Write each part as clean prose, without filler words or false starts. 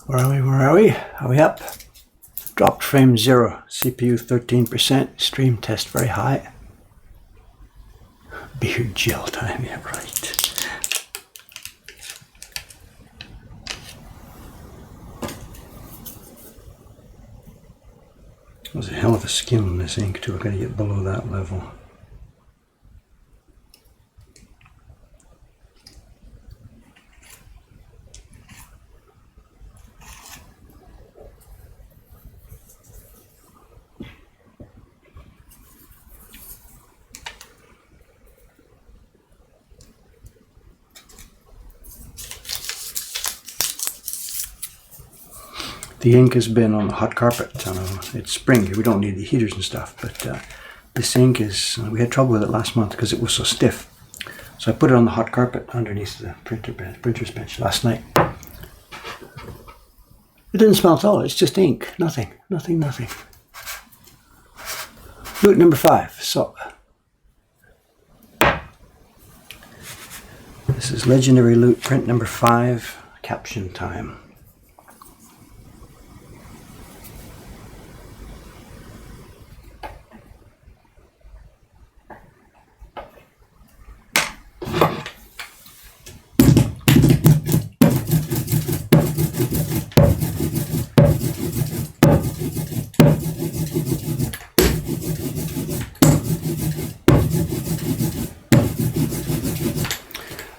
Where are we? Where are we? Are we up? Dropped frame 0. CPU 13%. Stream test very high. Beard gel time. Yeah, right. There's a hell of a skim in this ink too. I've got to get below that level. The ink has been on the hot carpet. It's spring. We don't need the heaters and stuff, but this ink is, we had trouble with it last month because it was so stiff. So I put it on the hot carpet underneath the printer's bench last night. It didn't smell at all. It's just ink. Nothing. Loot number 5. So this is Legendary Loot print number 5. Caption time.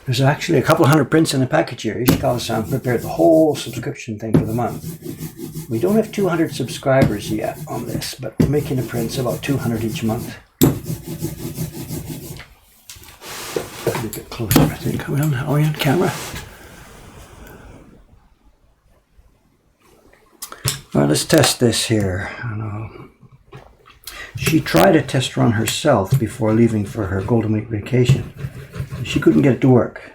There's actually a couple hundred prints in the package here. Ishikawa-san prepared the whole subscription thing for the month. We don't have 200 subscribers yet on this, but we're making the prints about 200 each month. A bit closer, I think. Are we on camera? Well, let's test this here. She tried a test run herself before leaving for her Golden Week vacation. She couldn't get it to work.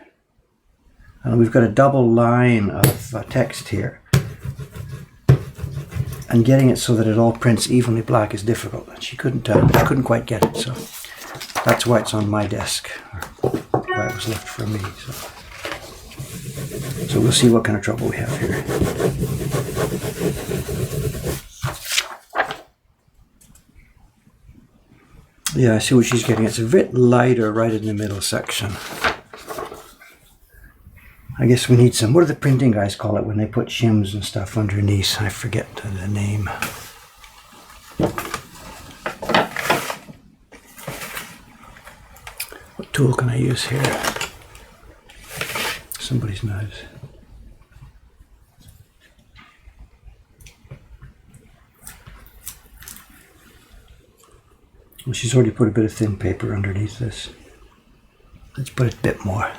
We've got a double line of text here. And getting it so that it all prints evenly black is difficult. And she couldn't quite get it, so that's why it's on my desk, or why it was left for me. So we'll see what kind of trouble we have here. Yeah, I see what she's getting. It's a bit lighter right in the middle section. I guess we need some, what do the printing guys call it when they put shims and stuff underneath? I forget the name. What tool can I use here? Somebody's knives. Well, she's already put a bit of thin paper underneath this. Let's put a bit more.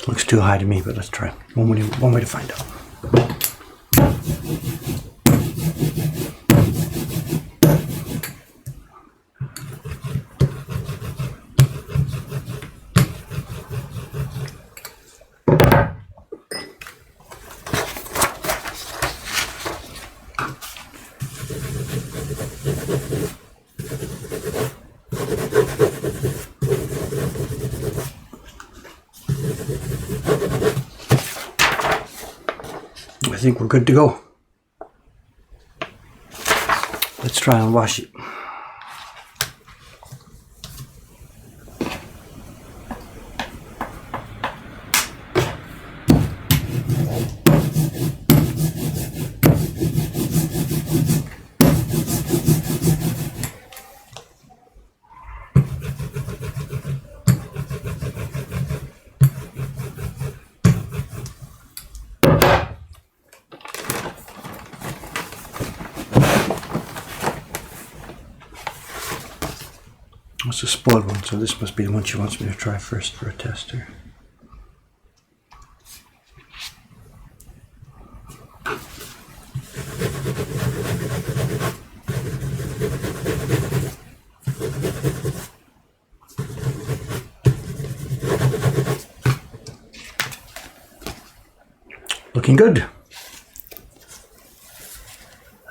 Looks too high to me, but let's try. One way to find out. I think we're good to go. Let's try and wash it. It's a spoiled one, so this must be the one she wants me to try first for a tester. Looking good.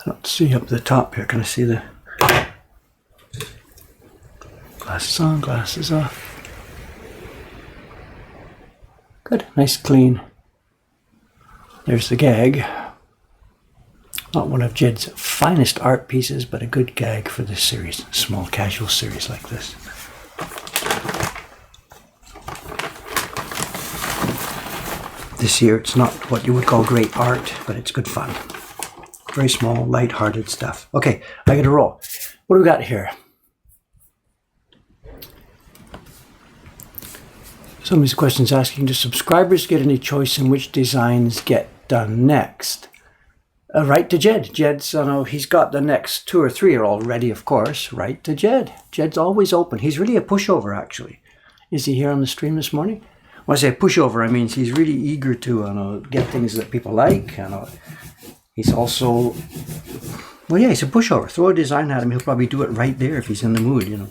Let's see up the top here. Can I see the glasses on, glasses off? Good, nice clean. There's the gag. Not one of Jed's finest art pieces, but a good gag for this series, a small casual series like this. This year it's not what you would call great art, but it's good fun. Very small, light-hearted stuff. Okay, I gotta roll. What do we got here? Some of these questions asking, do subscribers get any choice in which designs get done next? Right to Jed. Jed's, he's got the next 2 or 3 are all ready, of course. Right to Jed. Jed's always open. He's really a pushover, actually. Is he here on the stream this morning? When I say pushover, I mean he's really eager to get things that people like. He's also, well, yeah, he's a pushover. Throw a design at him, he'll probably do it right there if he's in the mood,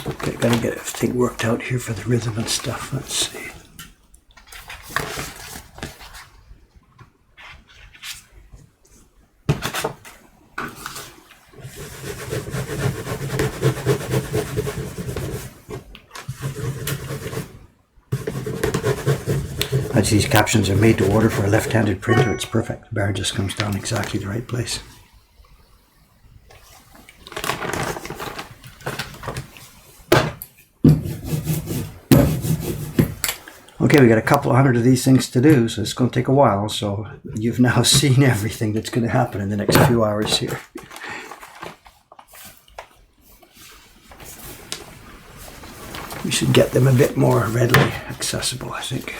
Okay, gotta get everything worked out here for the rhythm and stuff. Let's see. As these captions are made to order for a left-handed printer, it's perfect. The bar just comes down exactly the right place. Okay, we got a couple of hundred of these things to do, so it's going to take a while. So you've now seen everything that's going to happen in the next few hours here. We should get them a bit more readily accessible, I think.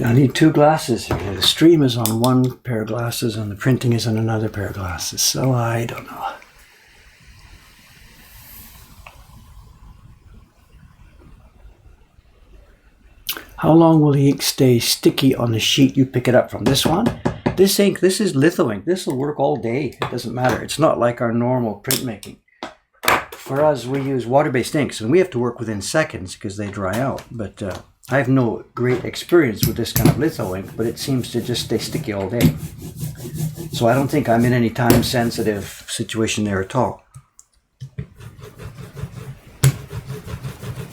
I need 2 glasses here. The stream is on one pair of glasses and the printing is on another pair of glasses, so I don't know. How long will the ink stay sticky on the sheet you pick it up from? This one? This ink, this is litho ink. This will work all day. It doesn't matter. It's not like our normal printmaking. For us, we use water-based inks, and we have to work within seconds because they dry out. But I have no great experience with this kind of litho ink, but it seems to just stay sticky all day. So I don't think I'm in any time-sensitive situation there at all.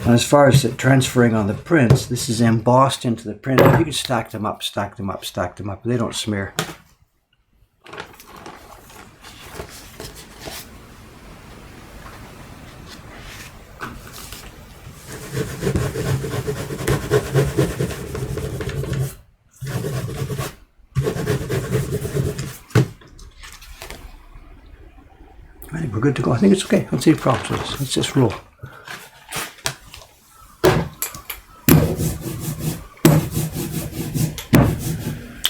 And as far as it transferring on the prints, this is embossed into the print. You can stack them up, stack them up, stack them up. They don't smear. I think we're good to go. I think it's okay. I don't see any problems with this. Let's just roll.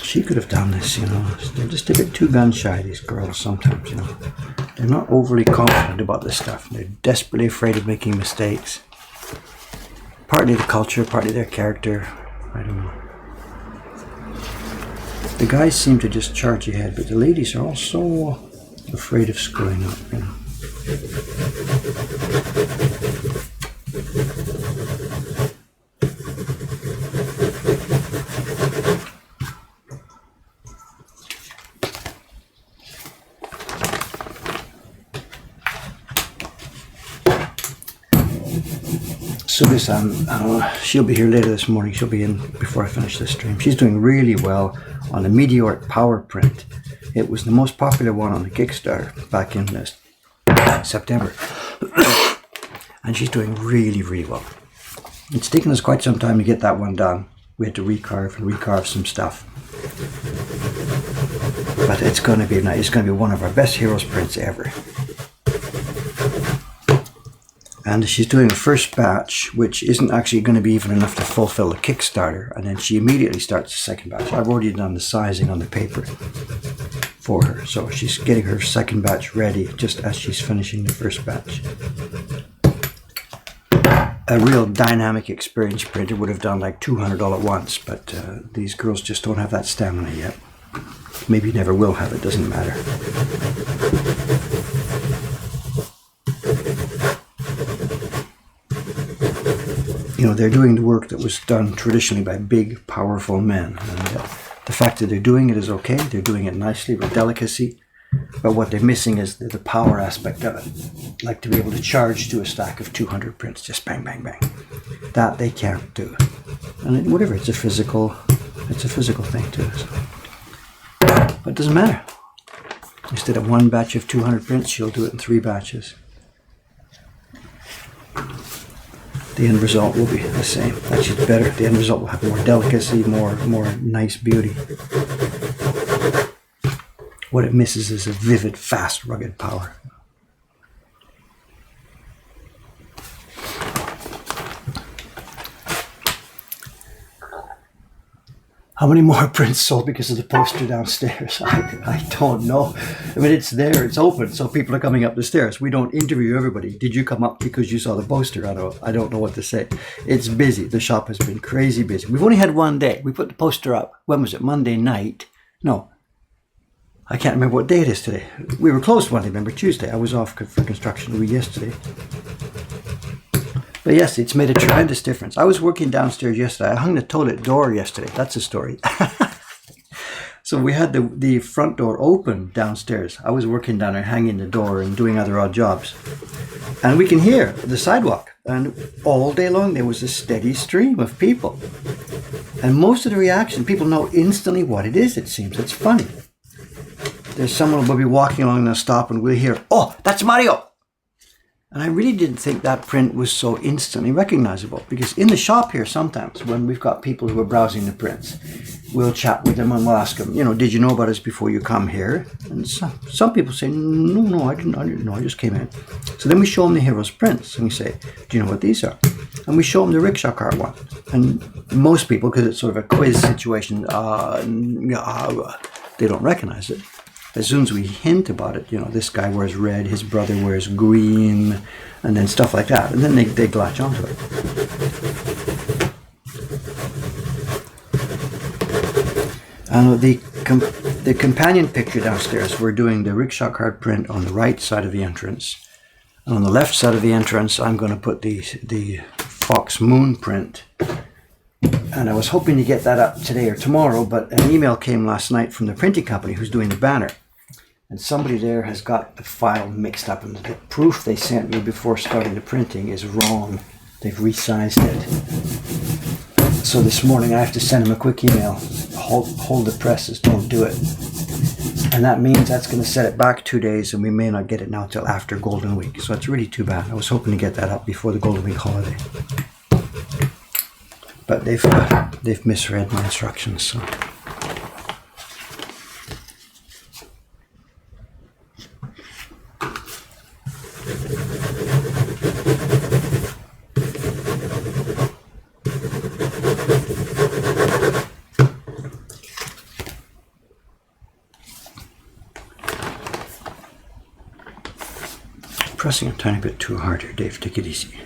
She could have done this, They're just a bit too gun shy, these girls, sometimes, They're not overly confident about this stuff. They're desperately afraid of making mistakes. Partly the culture, partly their character. I don't know. The guys seem to just charge ahead, but the ladies are all so afraid of screwing up, So this, she'll be here later this morning. She'll be in before I finish this stream. She's doing really well on the Meteoric Power print. It was the most popular one on the Kickstarter back in September. And she's doing really, really well. It's taken us quite some time to get that one done. We had to recarve some stuff. But it's going to be nice. It's going to be one of our best Heroes prints ever. And she's doing the first batch, which isn't actually going to be even enough to fulfill the Kickstarter. And then she immediately starts the second batch. I've already done the sizing on the paper for her. So she's getting her second batch ready just as she's finishing the first batch. A real dynamic experience printer would have done like 200 all at once. But these girls just don't have that stamina yet. Maybe never will have, it doesn't matter. You know, they're doing the work that was done traditionally by big, powerful men. And the fact that they're doing it is okay. They're doing it nicely with delicacy. But what they're missing is the power aspect of it. Like to be able to charge to a stack of 200 prints, just bang, bang, bang. That they can't do. And whatever, it's a physical thing too. So. But it doesn't matter. Instead of one batch of 200 prints, she'll do it in 3 batches. The end result will be the same. Actually, better. The end result will have more delicacy, more nice beauty. What it misses is a vivid, fast, rugged power. How many more prints sold because of the poster downstairs? I don't know. I mean, it's there, it's open, so people are coming up the stairs. We don't interview everybody. Did you come up because you saw the poster? I don't know what to say. It's busy. The shop has been crazy busy. We've only had one day. We put the poster up. When was it? Monday night? No. I can't remember what day it is today. We were closed Monday, remember? Tuesday. I was off for construction week yesterday. But yes, it's made a tremendous difference. I was working downstairs yesterday. I hung the toilet door yesterday. That's a story. So we had the front door open downstairs. I was working down there, hanging the door and doing other odd jobs. And we can hear the sidewalk. And all day long, there was a steady stream of people. And most of the reaction, people know instantly what it is, it seems. It's funny. There's someone who will be walking along and they'll stop and we'll hear, "Oh, that's Mario!" And I really didn't think that print was so instantly recognizable, because in the shop here sometimes when we've got people who are browsing the prints, we'll chat with them and we'll ask them, did you know about us before you come here? And some people say, no, I didn't know, I just came in. So then we show them the Heroes prints and we say, do you know what these are? And we show them the rickshaw cart one. And most people, because it's sort of a quiz situation, they don't recognize it. As soon as we hint about it, this guy wears red, his brother wears green, and then stuff like that. And then they latch onto it. And the companion picture downstairs, we're doing the rickshaw cart print on the right side of the entrance. And on the left side of the entrance, I'm going to put the Fox Moon print. And I was hoping to get that up today or tomorrow, but an email came last night from the printing company who's doing the banner. And somebody there has got the file mixed up, and the proof they sent me before starting the printing is wrong. They've resized it. So this morning I have to send them a quick email. Hold the presses, don't do it. And that means that's going to set it back 2 days, and we may not get it now till after Golden Week. So it's really too bad. I was hoping to get that up before the Golden Week holiday. But they've misread my instructions, so. Pressing a tiny bit too hard here, Dave. Take it easy.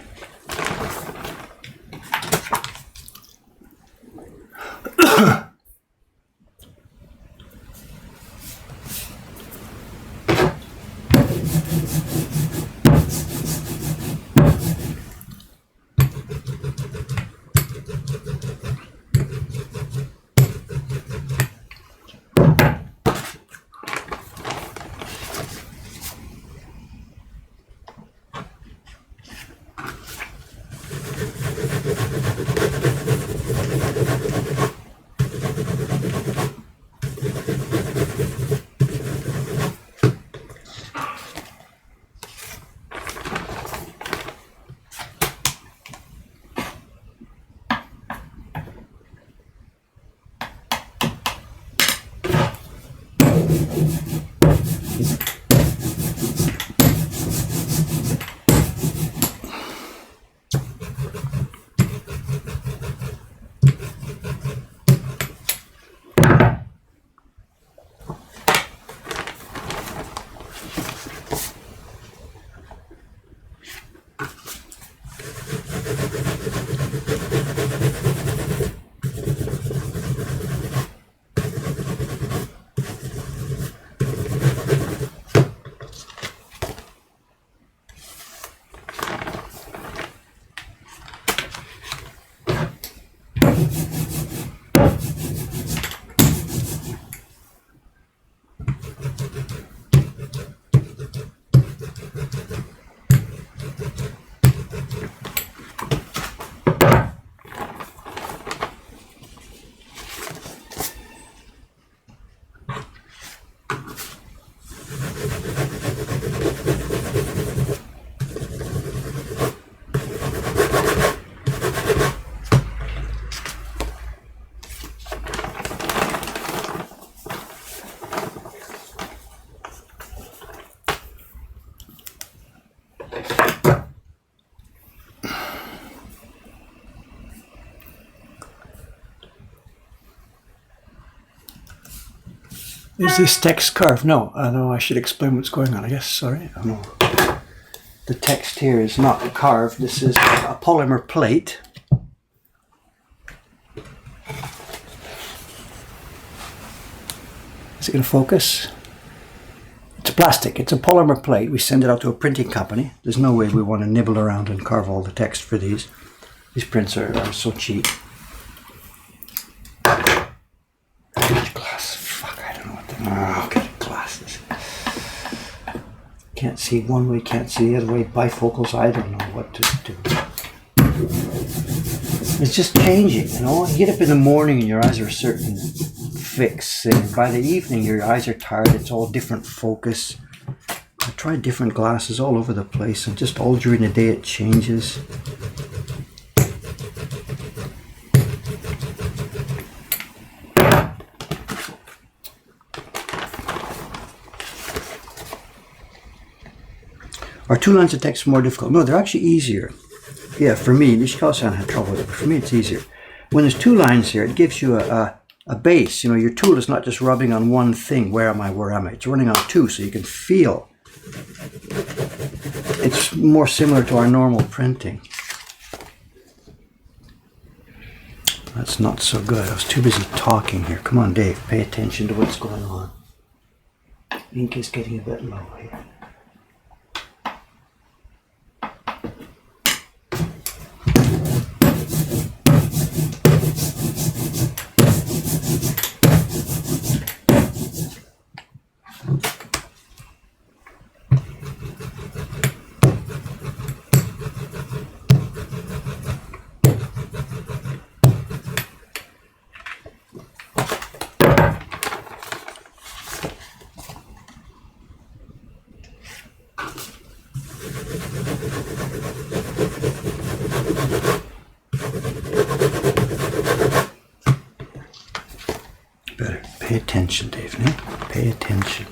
Is this text carved? No, I should explain what's going on, I guess. Sorry. No. The text here is not carved. This is a polymer plate. Is it going to focus? It's plastic. It's a polymer plate. We send it out to a printing company. There's no way we want to nibble around and carve all the text for these. These prints are so cheap. Glass. Fuck, I don't know what the... Oh, okay, glasses. Can't see one way, can't see the other way. Bifocals, I don't know what to do. It's just changing, you know? You get up in the morning and your eyes are a certain fix, and by the evening your eyes are tired. It's all different focus. I tried different glasses all over the place, and just all during the day it changes. Are two lines of text more difficult? No, they're actually easier. Yeah, for me, Nishikawa-san had trouble with it, but for me it's easier. When there's two lines here, it gives you a base. You know, your tool is not just rubbing on one thing. Where am I? Where am I? It's running on two, so you can feel. It's more similar to our normal printing. That's not so good. I was too busy talking here. Come on, Dave. Pay attention to what's going on. Ink is getting a bit low here. Better pay attention, Dave. Eh? Pay attention.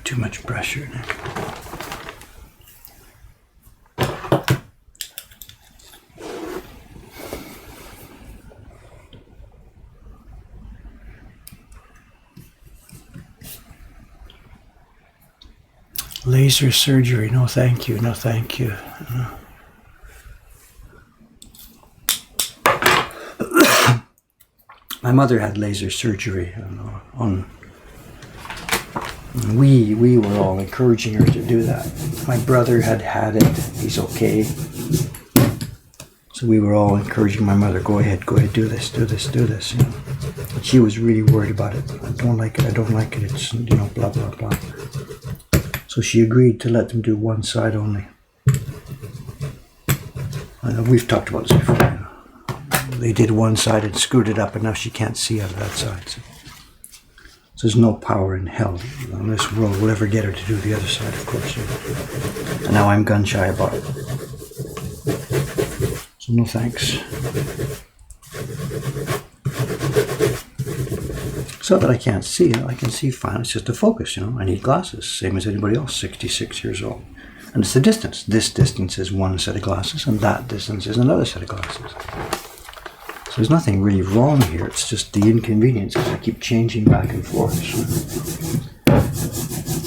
too much pressure now. Laser surgery, no thank you, no thank you. My mother had laser surgery we were all encouraging her to do that. My brother had it, he's okay. So we were all encouraging my mother, go ahead, do this. You know. But she was really worried about it. I don't like it, it's, you know, blah, blah, blah. So she agreed to let them do one side only. We've talked about this before. You know. They did one side and screwed it up, and now she can't see out of that side. So there's no power in hell on this world will ever get her to do the other side, of course. And now I'm gun shy about it. So no thanks. It's not that I can't see, I can see fine, it's just a focus, you know. I need glasses, same as anybody else, 66 years old. And it's the distance. This distance is one set of glasses, and that distance is another set of glasses. So there's nothing really wrong here, it's just the inconvenience because I keep changing back and forth.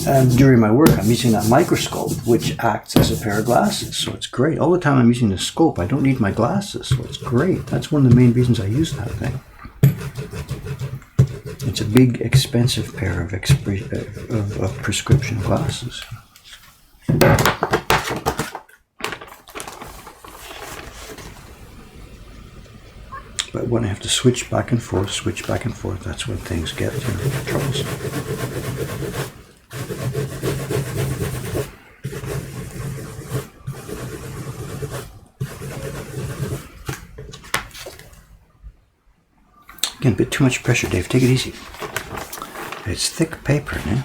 And during my work I'm using that microscope which acts as a pair of glasses, so it's great. All the time I'm using the scope, I don't need my glasses, so it's great. That's one of the main reasons I use that thing. It's a big expensive pair of prescription glasses. But when I have to switch back and forth, that's when things get, you know, troublesome. Again, a bit too much pressure, Dave. Take it easy. It's thick paper now.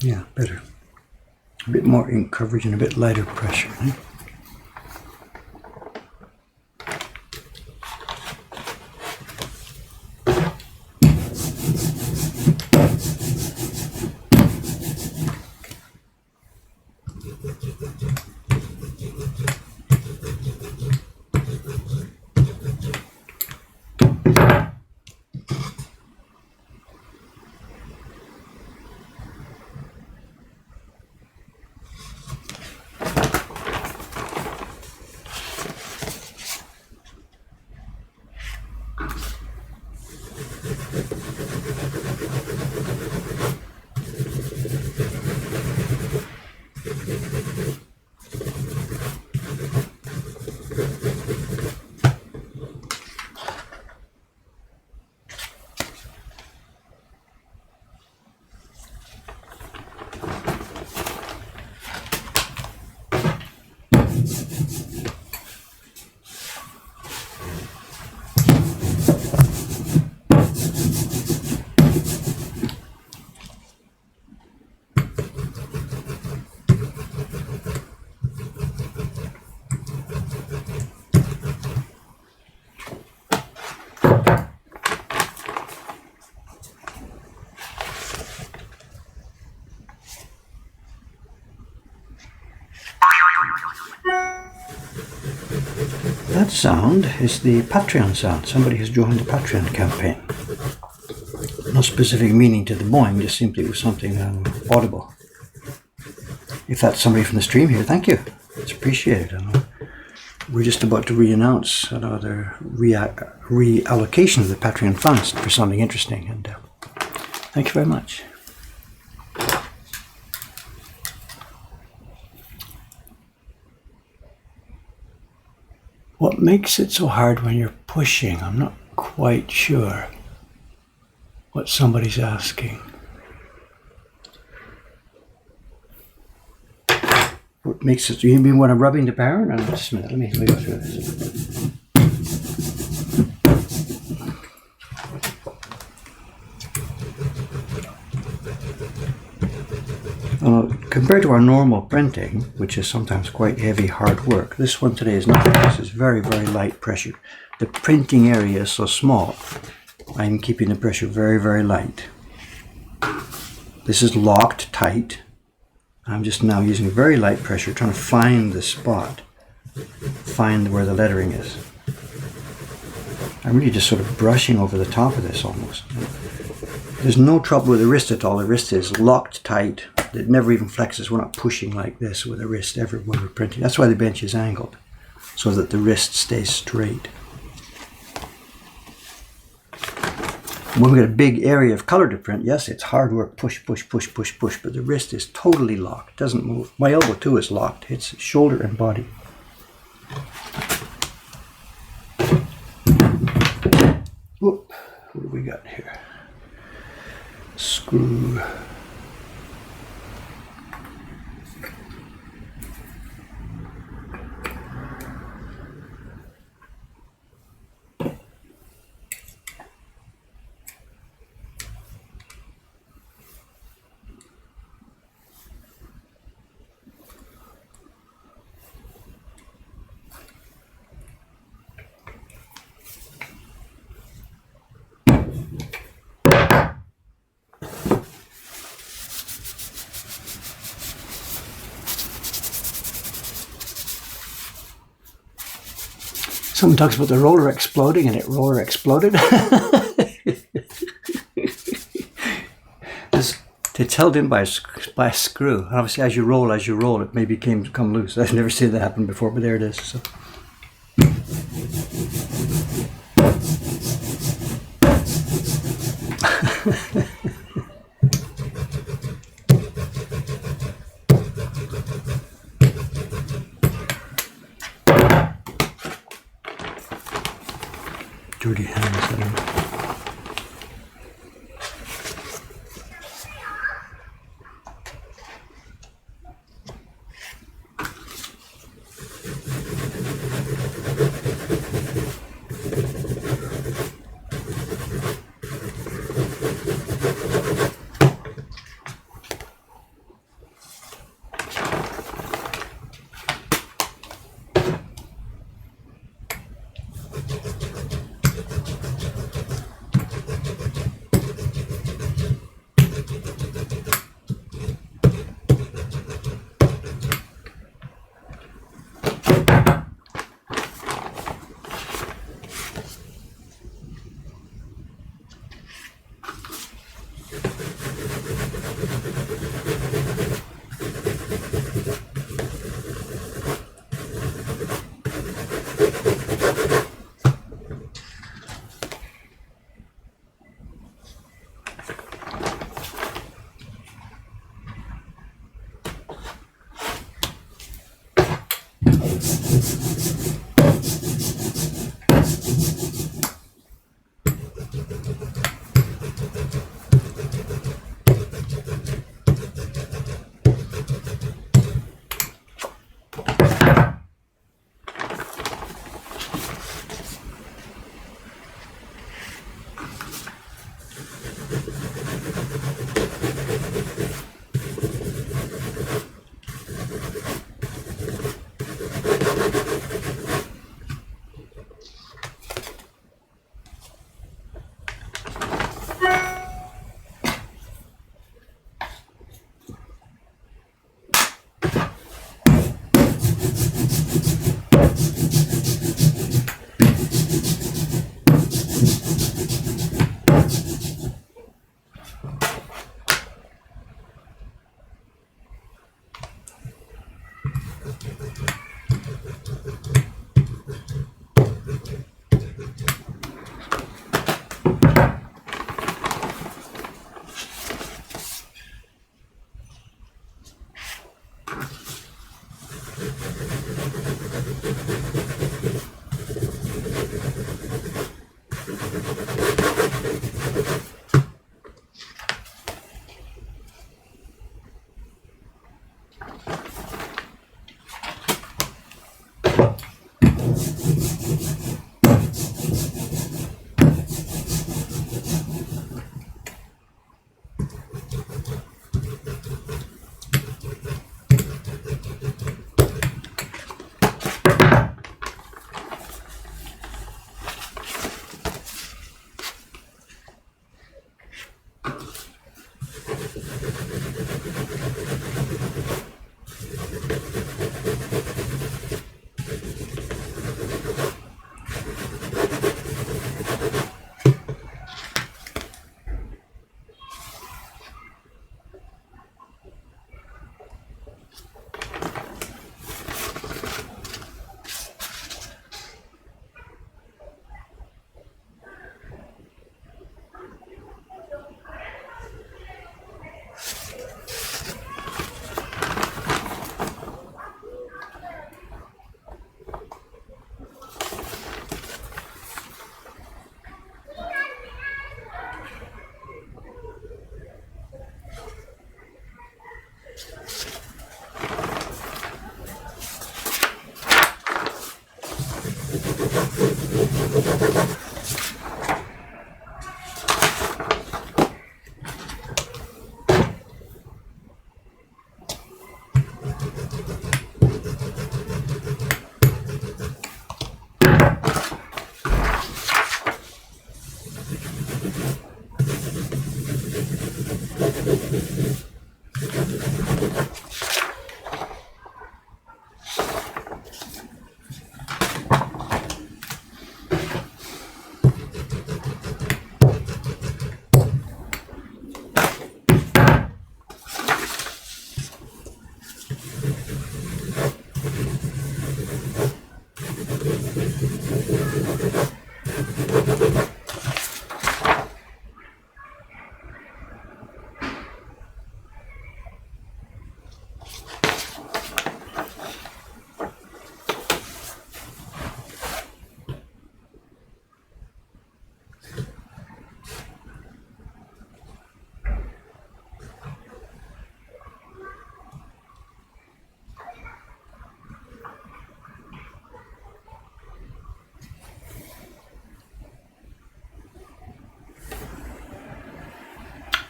Yeah, better. A bit more ink coverage and a bit lighter pressure. Eh? That sound is the Patreon sound. Somebody has joined the Patreon campaign. No specific meaning to the boing, just simply it was something audible. If that's somebody from the stream here, thank you. It's appreciated. I know. We're just about to re-announce the reallocation of the Patreon funds for something interesting, and thank you very much. What makes it so hard when you're pushing? I'm not quite sure what somebody's asking. What makes it, you mean when I'm rubbing the power? No, just a minute, let me go through this. Compared to our normal printing, which is sometimes quite heavy, hard work, this one today is not. This is very, very light pressure. The printing area is so small, I'm keeping the pressure very, very light. This is locked tight. I'm just now using very light pressure, trying to find the spot, find where the lettering is. I'm really just sort of brushing over the top of this almost. There's no trouble with the wrist at all. The wrist is locked tight. It never even flexes. We're not pushing like this with the wrist ever when we're printing. That's why the bench is angled, so that the wrist stays straight. When we got a big area of color to print, yes, it's hard work, push, push, push, push, push, but the wrist is totally locked, doesn't move. My elbow too is locked. It's shoulder and body. Whoop, what do we got here? Screw. Someone talks about the roller exploding, and it roller exploded. It's held in by a screw. And obviously, as you roll, it may come loose. I've never seen that happen before, but there it is. So. Dirty hands there.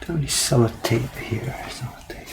Only sellotape here. Sellotape.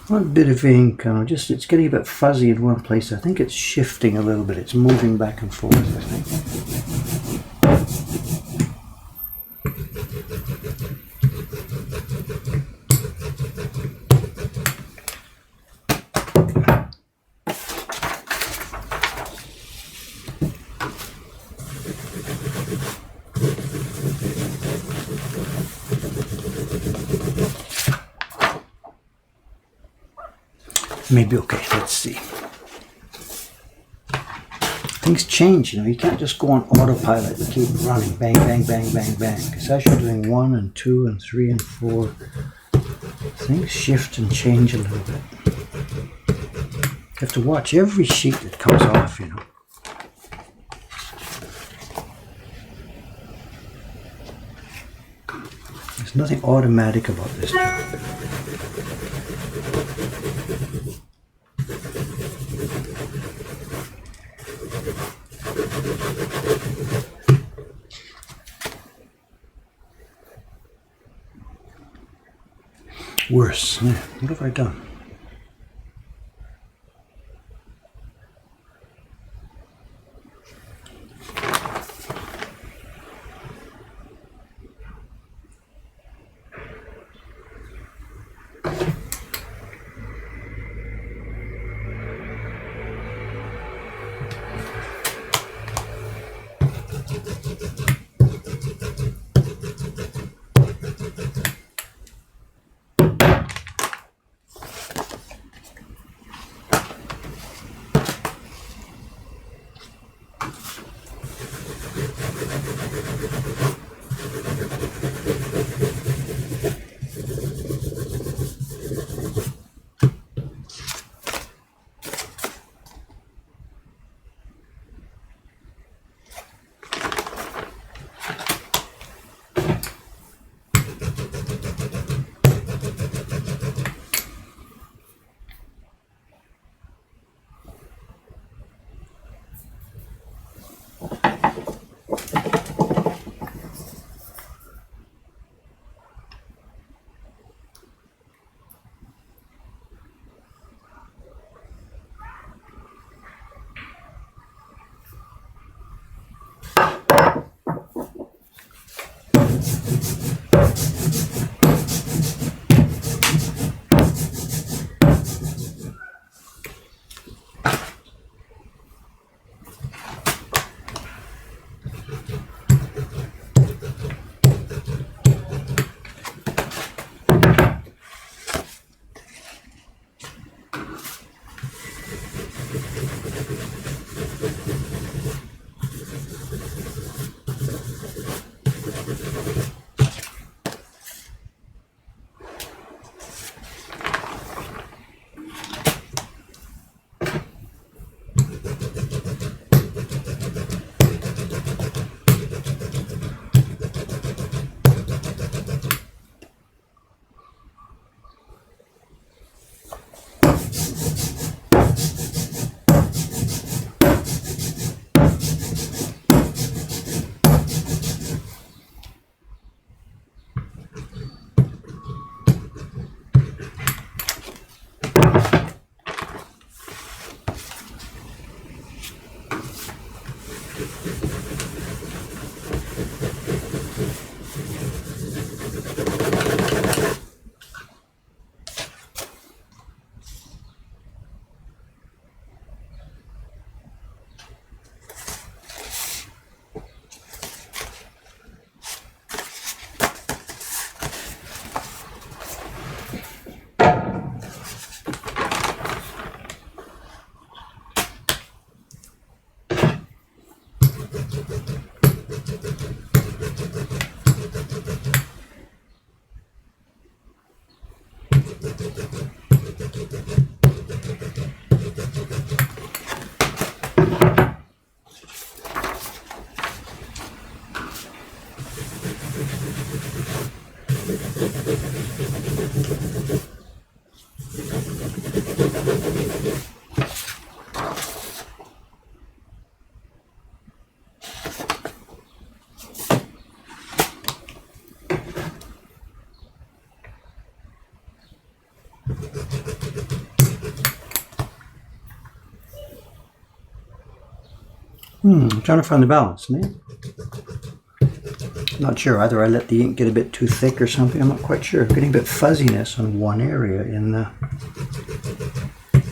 One bit of ink, just it's getting a bit fuzzy in one place. I think it's shifting a little bit. It's moving back and forth, I think. Maybe okay, let's see. Things change, you know, you can't just go on autopilot and keep running, bang, bang, bang, bang, bang. Because as you're doing 1 and 2 and 3 and 4, things shift and change a little bit. You have to watch every sheet that comes off, you know. There's nothing automatic about this job. Worse. Yeah. What have I done? I'm trying to find the balance. Not sure. Either I let the ink get a bit too thick or something. I'm not quite sure. Getting a bit fuzziness on one area in the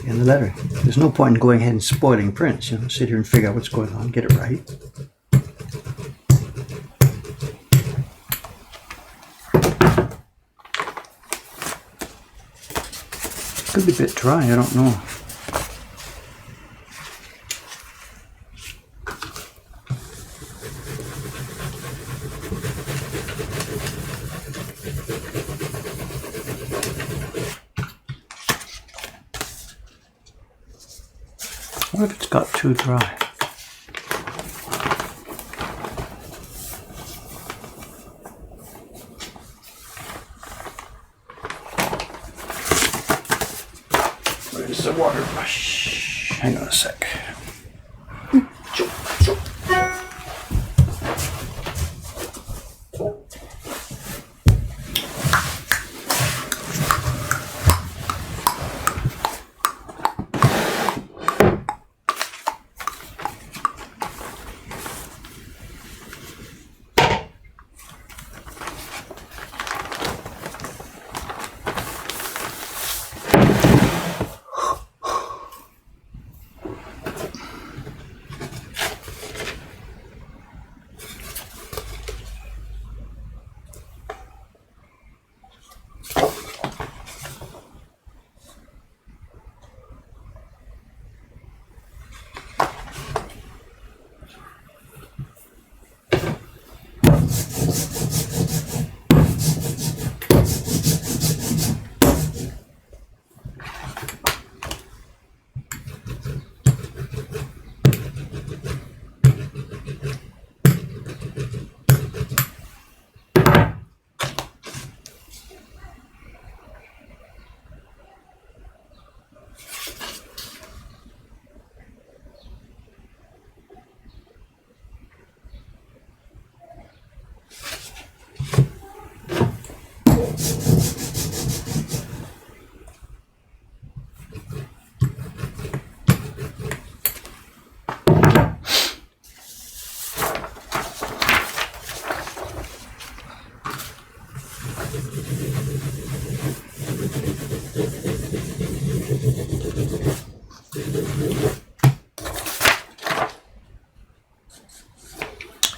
lettering. There's no point in going ahead and spoiling prints. You know, sit here and figure out what's going on, get it right. Could be a bit dry. I don't know. What if it's got too dry? Where's the water brush? Hang on a sec.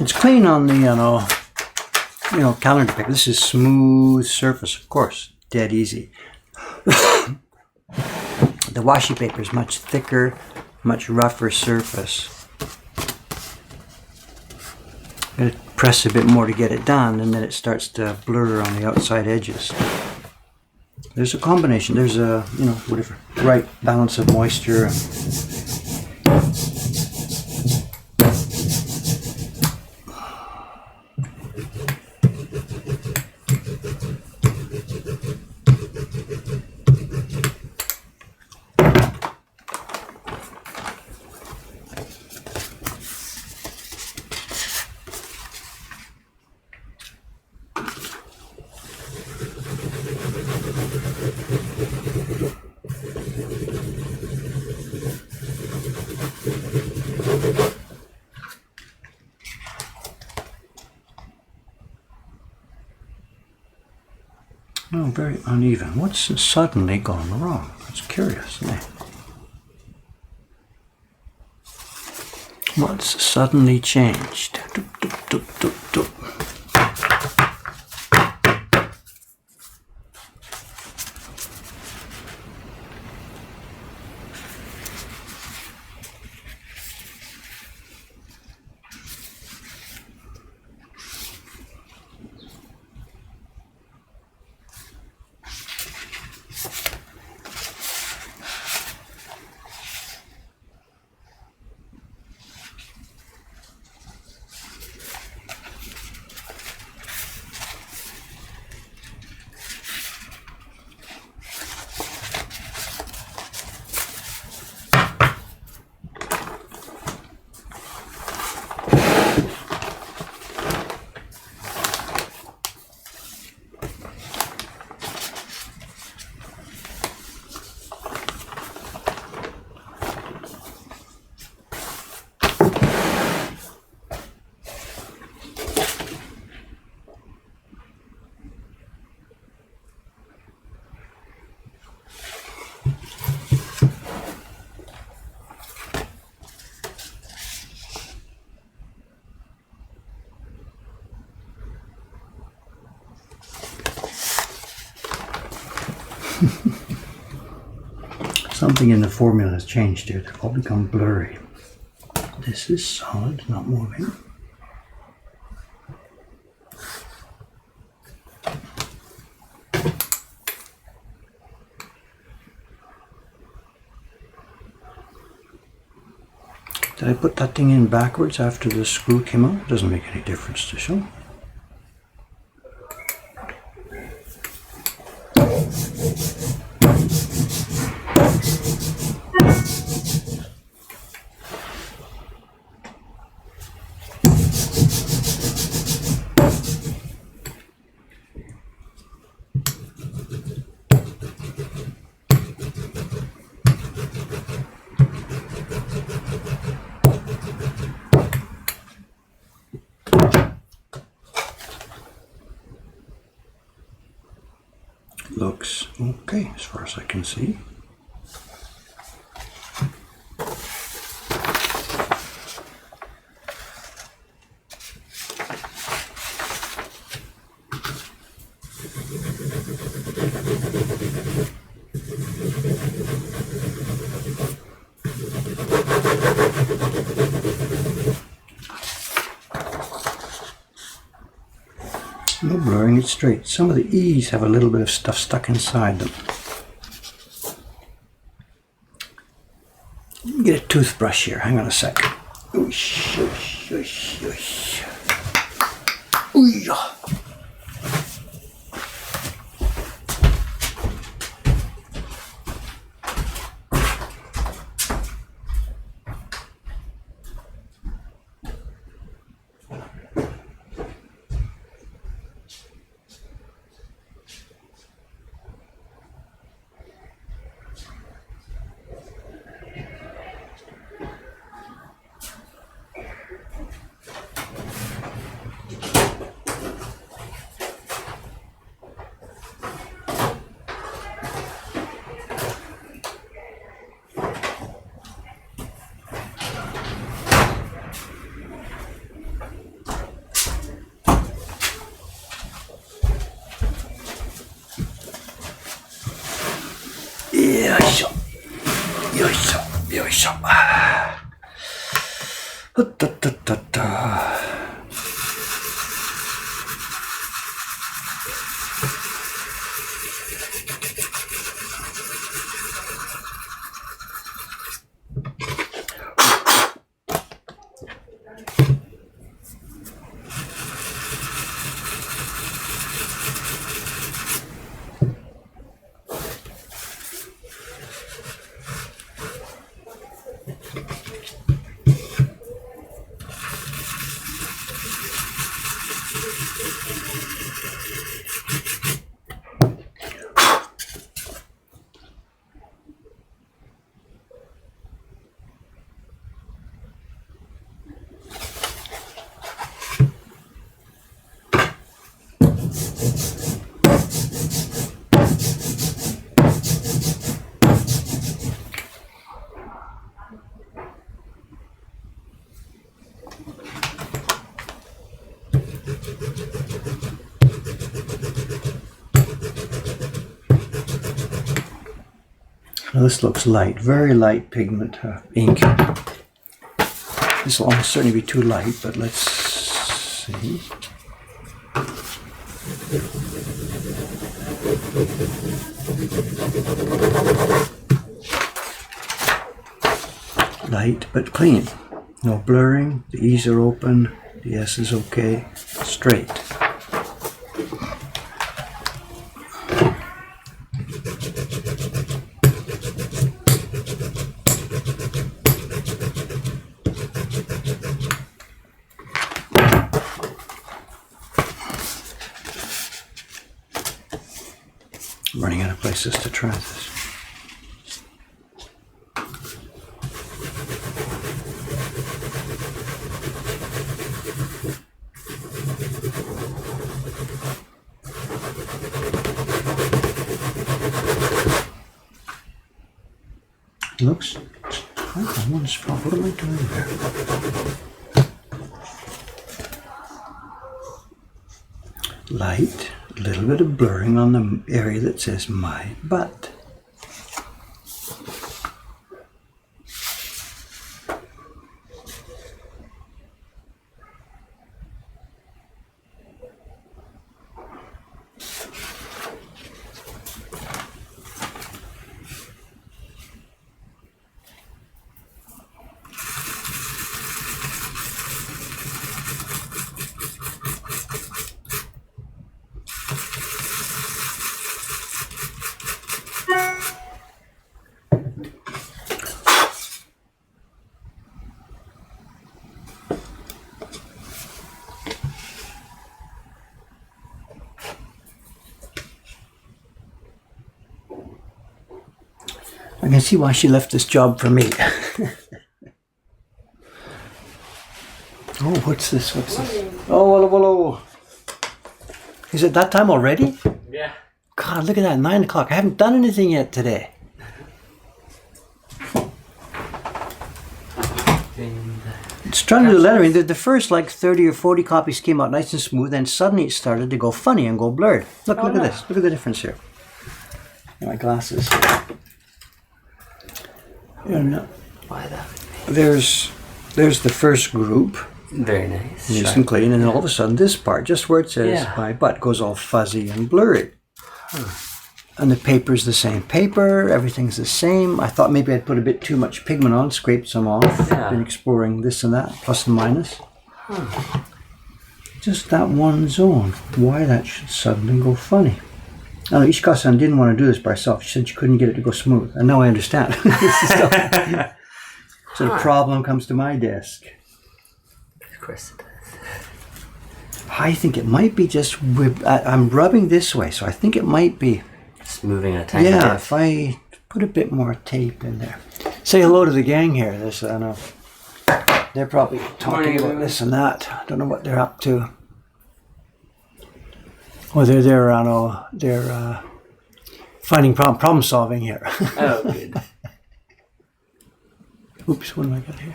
It's clean on the, calendar paper. This is smooth surface, of course, dead easy. The washi paper is much thicker, much rougher surface. I'm going to press a bit more to get it done, and then it starts to blur on the outside edges. There's a combination. There's a, whatever, right balance of moisture. Oh, very uneven. What's suddenly gone wrong? That's curious, isn't it? What's suddenly changed? Doop, doop, doop, doop, doop. Something in the formula has changed here. They've all become blurry. This is solid, not moving. Did I put that thing in backwards after the screw came out? It doesn't make any difference to show. Looks okay as far as I can see. No blurring, it's straight. Some of the E's have a little bit of stuff stuck inside them. Let me get a toothbrush here. Hang on a sec. Oosh, oosh, oosh, oosh. Ooh. Yoisho, yoisho, yoisho. Now this looks light, very light pigment ink. This will almost certainly be too light, but let's see. Light but clean. No blurring, the E's are open, the S is okay, straight. I'm running out of places to try this. Looks like one spot. What am I doing there? Light, a little bit of blurring on the area that says my butt. can see why she left this job for me. Oh, what's this? What's this? Oh, hello, hello. Is it that time already? Yeah. God, look at that, 9 o'clock. I haven't done anything yet today. It's trying to do lettering. The first like 30 or 40 copies came out nice and smooth, then suddenly it started to go funny and go blurred. Look at this. Look at the difference here. My glasses. Why that? There's the first group. Very nice. Nice and clean, and then all of a sudden this part, just where it says my butt, goes all fuzzy and blurry. And the paper's the same paper, everything's the same. I thought maybe I'd put a bit too much pigment on, scraped some off. Been exploring this and that, plus and minus. Just that one zone. Why that should suddenly go funny. I know Ishika-san didn't want to do this by herself. She said she couldn't get it to go smooth. And now I understand. So the problem comes to my desk. Of course it does. I think it might be just, I'm rubbing this way, so I think it might be. Just moving a tiny bit. Yeah, if I put a bit more tape in there. Say hello to the gang here. I know they're probably talking about this and that. I don't know what they're up to. Well, they're finding problem solving here. Oh, good. Oops, what have I got here?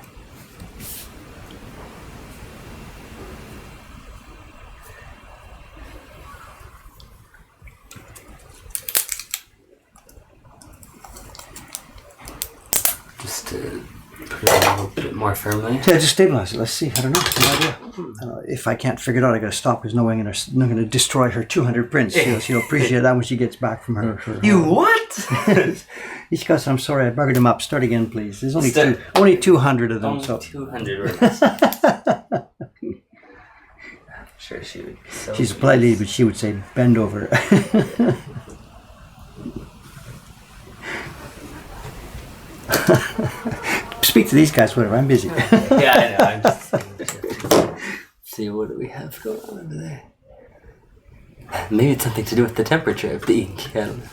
Just to put it a little bit more firmly. Yeah, just stabilize it. Let's see. I don't know. No idea. If I can't figure it out, I gotta stop. There's no way I'm not gonna destroy her 200 prints. She'll appreciate that when she gets back from her. You what? Ishika-san, I'm sorry, I buggered him up. Start again, please. There's only 200 of them. Only so 200 words. I'm sure she would be so she's a polite lady, but she would say, bend over. Speak to these guys, whatever. I'm busy. Yeah, I know. I'm just see what do we have going on over there. Maybe it's something to do with the temperature of the ink. I don't know.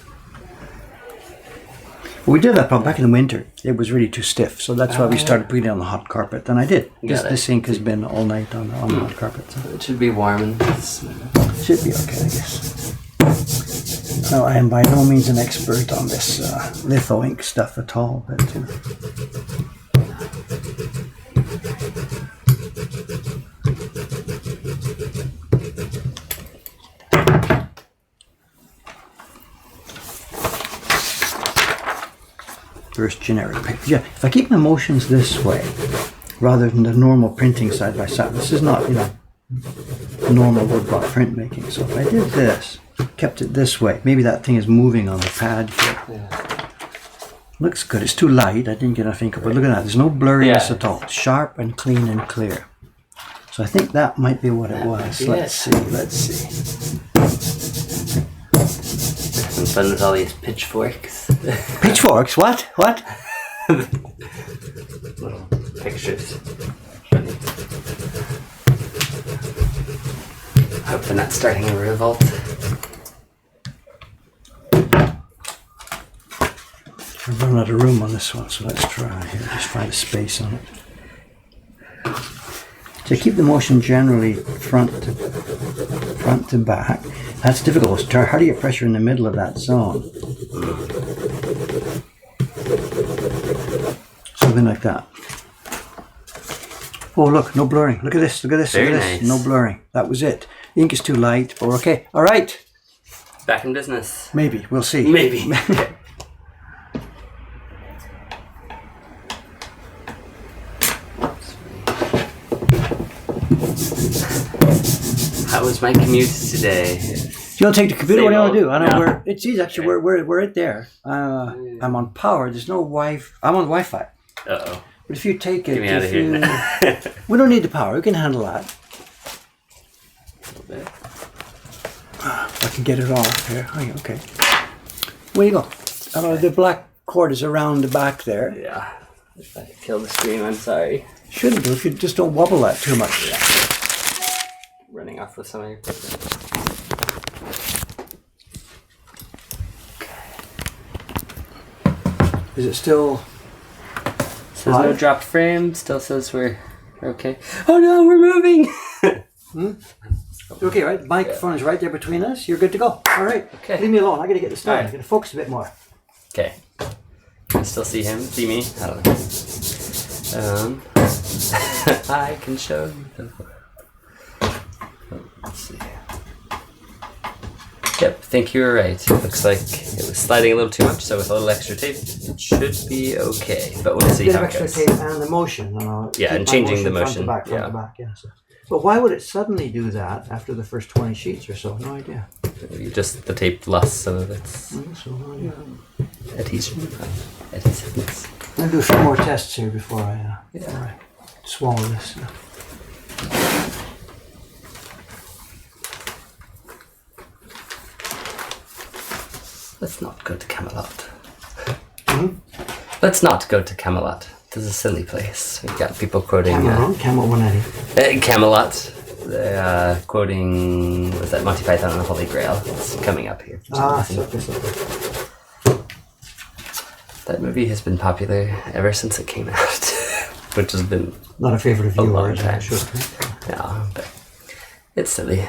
We did that problem back in the winter. It was really too stiff, so that's why we started putting it on the hot carpet. And I did. This ink has been all night on the hot carpet. So. It should be warm and should be okay, I guess. No, I am by no means an expert on this litho ink stuff at all, but first generic paper. Yeah, if I keep my motions this way, rather than the normal printing side by side, this is not, normal woodblock printmaking. So if I did this, kept it this way, maybe that thing is moving on the pad here. Yeah. Looks good. It's too light. I didn't get enough ink, but look at that. There's no blurriness at all. It's sharp and clean and clear. So I think that might be what it was. Let's see. Having fun with all these pitchforks. Pitchforks? What? Little pictures. Hope they're not starting a revolt. We're running out of room on this one, so let's try here. Just find a space on it. So keep the motion generally front to back. That's difficult. It's hard to get pressure in the middle of that zone. Something like that. Oh, look, no blurring. Look at this. Very nice. No blurring. That was it. Ink is too light, but we're okay. All right. Back in business. Maybe. We'll see. Maybe. How was my commute today? You want to take the computer? What do you want to do? I don't know. No. It's easy. Actually, we're right there. I'm on power. There's no Wi-Fi. I'm on Wi-Fi. Uh-oh. But if you take it, Get me out of here. we don't need the power. We can handle that. A little bit. I can get it off here. Oh, yeah, okay. Where you go? The black cord is around the back there. Yeah. If I kill the stream, I'm sorry. Shouldn't do if you just don't wobble that too much. Yeah. Running off with some of your equipment. Is it still? Says no dropped frame. Still says we're okay. Oh no, we're moving. Okay, right? Microphone is right there between us. You're good to go. All right. Okay. Leave me alone. I got to get this done. Right. I got to focus a bit more. Okay. Can you still see him? See me? I don't know. I can show you the world. Let's see. Yep, I think you were right. It looks like it was sliding a little too much, so with a little extra tape, it should be okay. But we'll see how it goes. Tape and the motion. Yeah, and changing the motion. Front to back, yeah. So. But why would it suddenly do that after the first 20 sheets or so? No idea. Just the tape lost some of its adhesion. Adhesiveness. I'm going to do a few more tests here before I swallow this. Let's not go to Camelot. Let's not go to Camelot. This is a silly place. We've got people quoting... Camelot. Quoting... Was that Monty Python and the Holy Grail? It's coming up here. That movie has been popular ever since it came out. Which has been... Not a favorite of yours, I'm sure. No, but it's silly.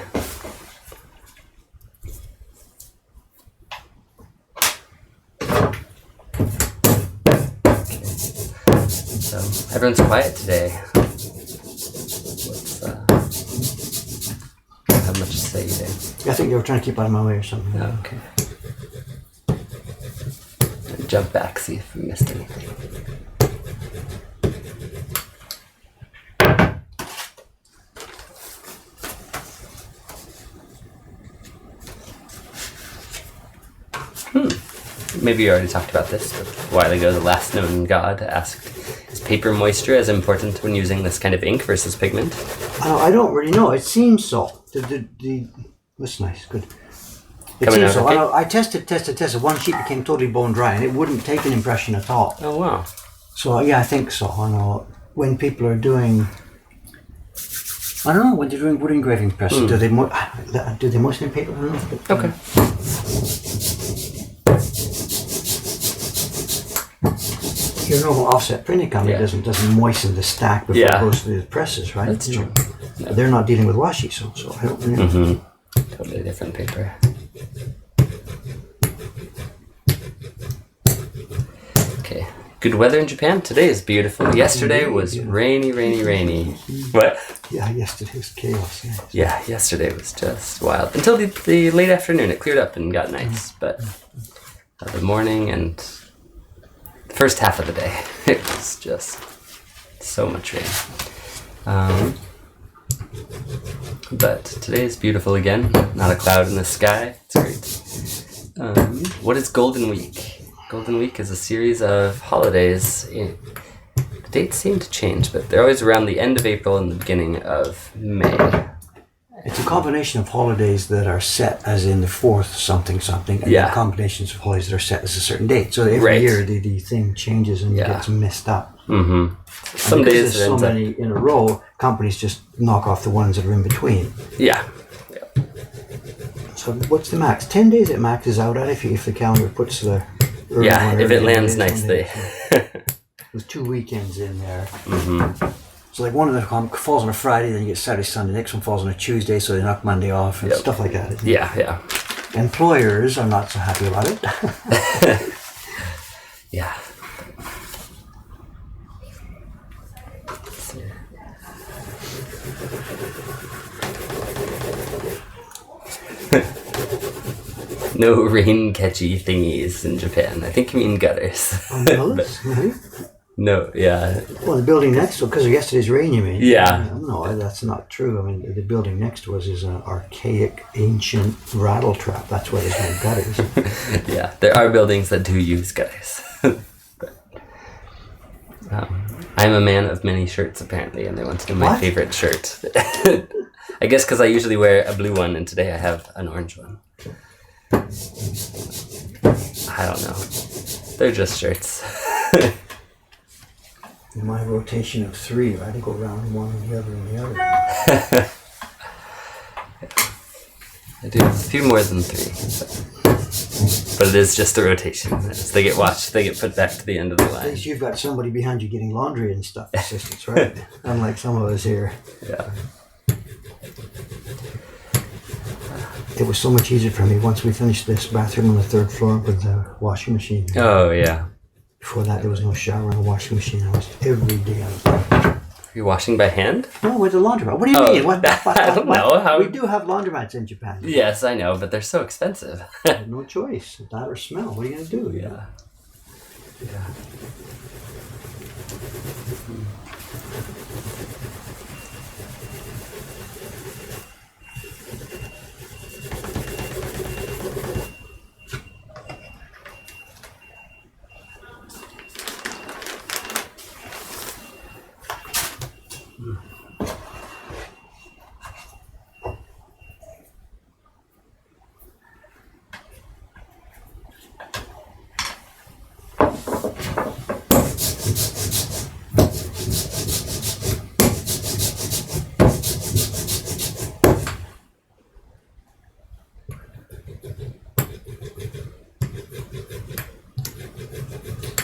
So everyone's quiet today. What's don't have much to say either. I think they were trying to keep out of my way or something. Oh, okay. Jump back, see if we missed anything. Maybe you already talked about this, but a while ago the last known god asked, is paper moisture as important when using this kind of ink versus pigment? I don't really know. It seems so. That's nice. Good. It seems so. Okay? I tested. One sheet became totally bone dry and it wouldn't take an impression at all. Oh, wow. So, yeah, I think so. I know when people are doing... I don't know, when they're doing wood engraving presses, do they moisten paper? I don't know. But, okay. Your normal offset printing company doesn't moisten the stack before it goes to the presses, right? That's true. No. They're not dealing with washi, so I don't really know. Totally different paper. Okay. Good weather in Japan. Today is beautiful. Yesterday was rainy. What? Yeah, yesterday was chaos. Yeah, yesterday was just wild. Until the late afternoon, it cleared up and got nice. But the morning and the first half of the day, it was just so much rain. But today is beautiful again. Not a cloud in the sky. It's great. What is Golden Week? Golden Week is a series of holidays. The dates seem to change, but they're always around the end of April and the beginning of May. It's a combination of holidays that are set as in the 4th something, and then combinations of holidays that are set as a certain date. So every year the thing changes and gets messed up. Mm-hmm. Some days there's so many in a row, companies just knock off the ones that are in between. Yeah. So what's the max? 10 days it maxes out at if the calendar puts the... if it lands nicely. There's 2 weekends in there. Mm-hmm. So like one of them falls on a Friday, then you get Saturday, Sunday. The next one falls on a Tuesday, so they knock Monday off and stuff like that. Yeah. Employers are not so happy about it. Yeah. No rain-catchy thingies in Japan. I think you mean gutters. No, yeah. Well, the building next to it, because of yesterday's rain, you mean? Yeah. No, that's not true. I mean, the building next to us is an archaic, ancient rattle trap. That's why there's no gutters. Yeah, there are buildings that do use gutters. I'm a man of many shirts, apparently, and they want to know my favorite shirt. I guess because I usually wear a blue one, and today I have an orange one. I don't know. They're just shirts. In my rotation of 3, I go around one and the other and the other. I do a few more than 3. But But it is just a rotation. As they get washed, they get put back to the end of the At line. least you've got somebody behind you getting laundry and stuff, assistants, right? Unlike some of us here. Yeah. It was so much easier for me once we finished this bathroom on the 3rd floor with the washing machine. Oh, yeah. Before that, there was no shower and a washing machine. I was every day I was You're washing by hand? No, with the laundromat. What do you mean? What, I don't know. How... We do have laundromats in Japan. Yes, I know, but they're so expensive. No choice. That or smell. What are you going to do? Yeah. Yeah.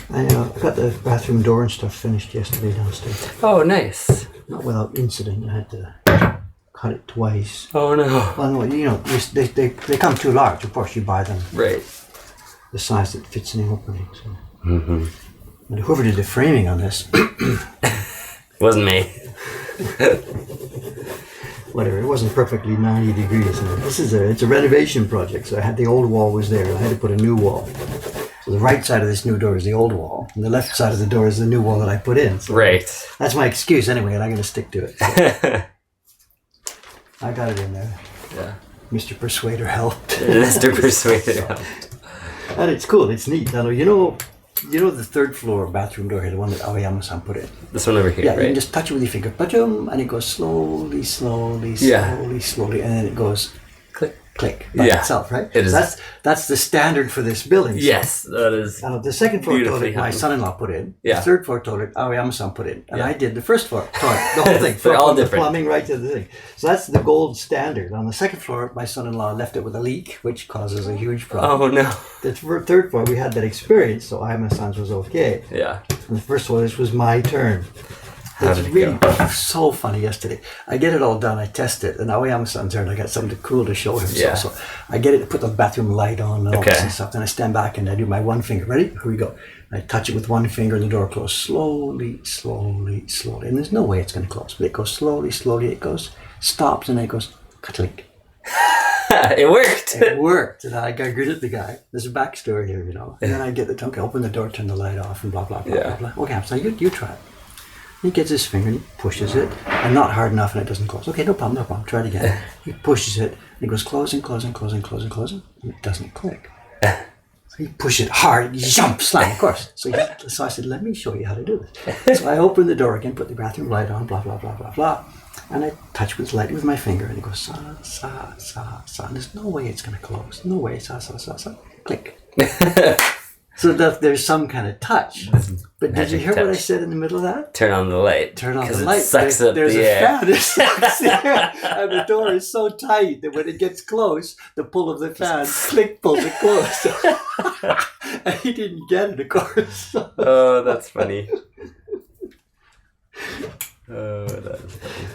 I got the bathroom door and stuff finished yesterday downstairs. Oh, nice. Not without incident. I had to cut it twice. Oh, no. Well, no, they come too large. Of course, you buy them. Right. The size that fits in the opening. So. Mm-hmm. And whoever did the framing on this... Wasn't me. Whatever, it wasn't perfectly 90 degrees. It's a renovation project, so I had the old wall was there. I had to put a new wall. So the right side of this new door is the old wall, and the left side of the door is the new wall that I put in. So right. That's my excuse anyway, and I'm going to stick to it. So. I got it in there. Yeah. Mr. Persuader helped. Mr. Persuader helped. And it's cool. It's neat. You know the 3rd floor bathroom door here, the one that Aoyama-san put in. This one over here, yeah, right? You can just touch it with your finger, ba-dum, and it goes slowly, slowly, Yeah. slowly, slowly, and then it goes Click. click by itself, right? It is. So that's the standard for this building. Yes, that is. The 2nd floor Beautifully toilet my hung. son-in-law put in. Yeah. The 3rd floor toilet Aoyama-san put in, and Yeah. I did the 1st floor toilet, the whole thing. They're all from the different. plumbing right to the thing. So that's the gold standard. On the 2nd floor, my son-in-law left it with a leak, which causes a huge problem. Oh, no. The 3rd floor, we had that experience, so Aoyama-san's was okay. Yeah. And the 1st one, this was my turn. How It's did it really go? so funny yesterday. I get it all done, I test it, and Aoyama-san's turn, I got something cool to show him. Yeah. So I get it, put the bathroom light on and all Okay. this and stuff, and I stand back and I do my one finger. Ready? Here we go. I touch it with one finger and the door closes slowly, slowly, slowly. And there's no way it's going to close, but it goes slowly, slowly, it goes, stops, and then it goes, click. It worked. It worked, and I got good at the guy. There's a backstory here, And then I get the okay, open the door, turn the light off, and blah, blah, blah, Yeah. blah, blah. Okay, so you try it. He gets his finger and he pushes it, and not hard enough, and it doesn't close. Okay, no problem. Try it again. He pushes it, and it goes closing, closing, closing, closing, closing, and it doesn't click. So he pushes it hard, jump, slam, of course. So I said, let me show you how to do this. So I open the door again, put the bathroom light on, blah, blah, blah, blah, blah, and I touch with light with my finger, and it goes sa, sa, sa, sa. And there's no way it's going to close. No way, sa, sa, sa, sa. Click. So that there's some kind of touch. But did you hear what I said in the middle of that? Turn on the light. Turn on the Because light. it sucks up There's the a air. fan. It sucks the air. And the door is so tight that when it gets close, the pull of the fan, click, pulls it close. And he didn't get it, of course. Oh, that's funny. Oh, that's funny.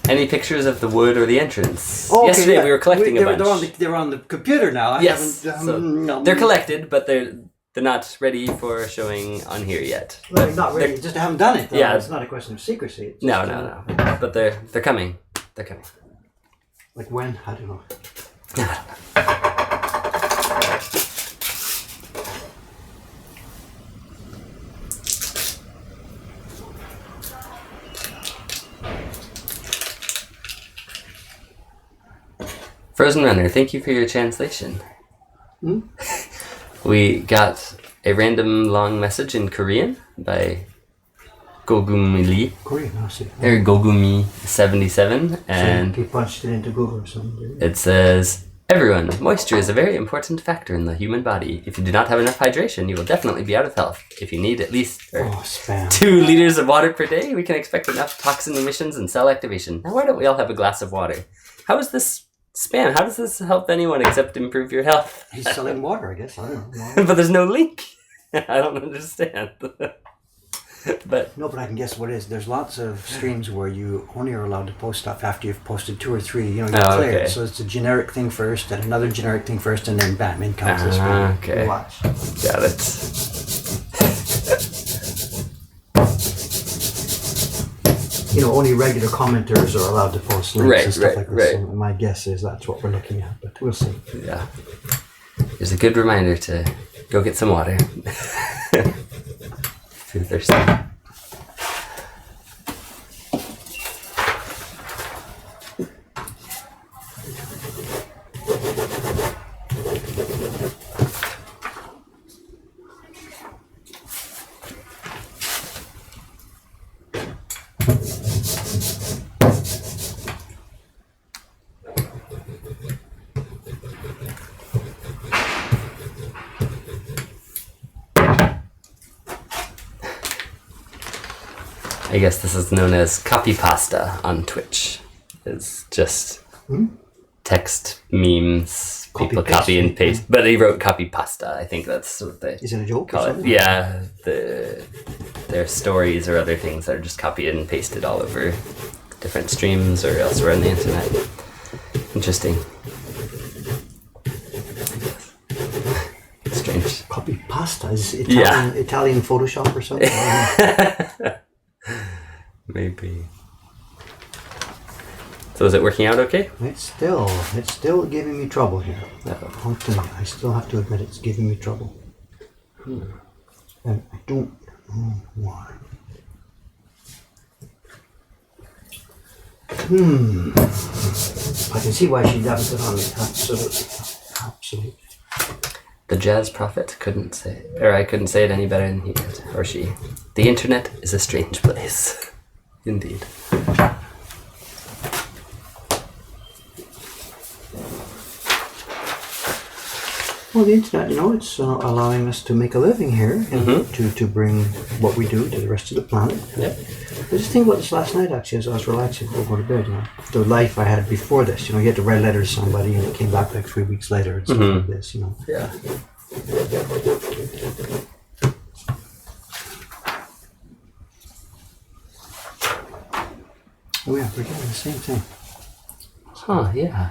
Any pictures of the wood or the entrance? Oh, okay, Yesterday yeah. we were collecting a bunch. They're on the computer now. Yes, I so haven't, they're collected, but they're not ready for showing on here yet. Well, not really. Just haven't done it. Though. Yeah. It's not a question of secrecy. It's No, just, no. But they're coming. They're coming. Like when? I don't know. Frozen Runner, thank you for your translation. Hmm? We got a random long message in Korean by Gogumi Korean, I see. or Gogumi77, and He punched it into Google or something. it says, "Everyone, moisture is a very important factor in the human body. If you do not have enough hydration, you will definitely be out of health. If you need at least Spam. 2 liters of water per day, we can expect enough toxin emissions and cell activation. Now, why don't we all have a glass of water? How is this Spam, how does this help anyone except improve your health? He's selling water, I guess. I don't know. But there's no link. I don't understand. But No, but I can guess what it is. There's lots of streams where you only are allowed to post stuff after you've posted 2 or 3. You clear okay. it. So it's a generic thing first, then another generic thing first, and then bam, in comes this one. Okay. Watch. Got it. Only regular commenters are allowed to post links and stuff like this. Right. So my guess is that's what we're looking at, but we'll see. Yeah. Here's a good reminder to go get some water. If you're thirsty. I guess this is known as copy pasta on Twitch. It's just text memes, people copy and paste. But they wrote copy pasta. I think that's what they Is it a joke call or it. something? Yeah, their stories or other things that are just copied and pasted all over different streams or elsewhere on the internet. Interesting. Strange. Copy pasta? Is it Yeah. Italian Photoshop or something? Maybe. So is it working out okay? It's still giving me trouble here. Uh-oh. I still have to admit it's giving me trouble. And I don't know why. I can see why she dumped it on me. Absolutely. The jazz prophet couldn't say, or I couldn't say it any better than he did, or she. The internet is a strange place. Indeed. Well, the internet, it's allowing us to make a living here, to bring what we do to the rest of the planet. Yeah. I just think about this last night, actually, as I was relaxing before going to bed. The life I had before this. You had to write a letter to somebody, and it came back like 3 weeks later, and stuff like this. Yeah. Oh yeah, we're doing the same thing. Huh, yeah.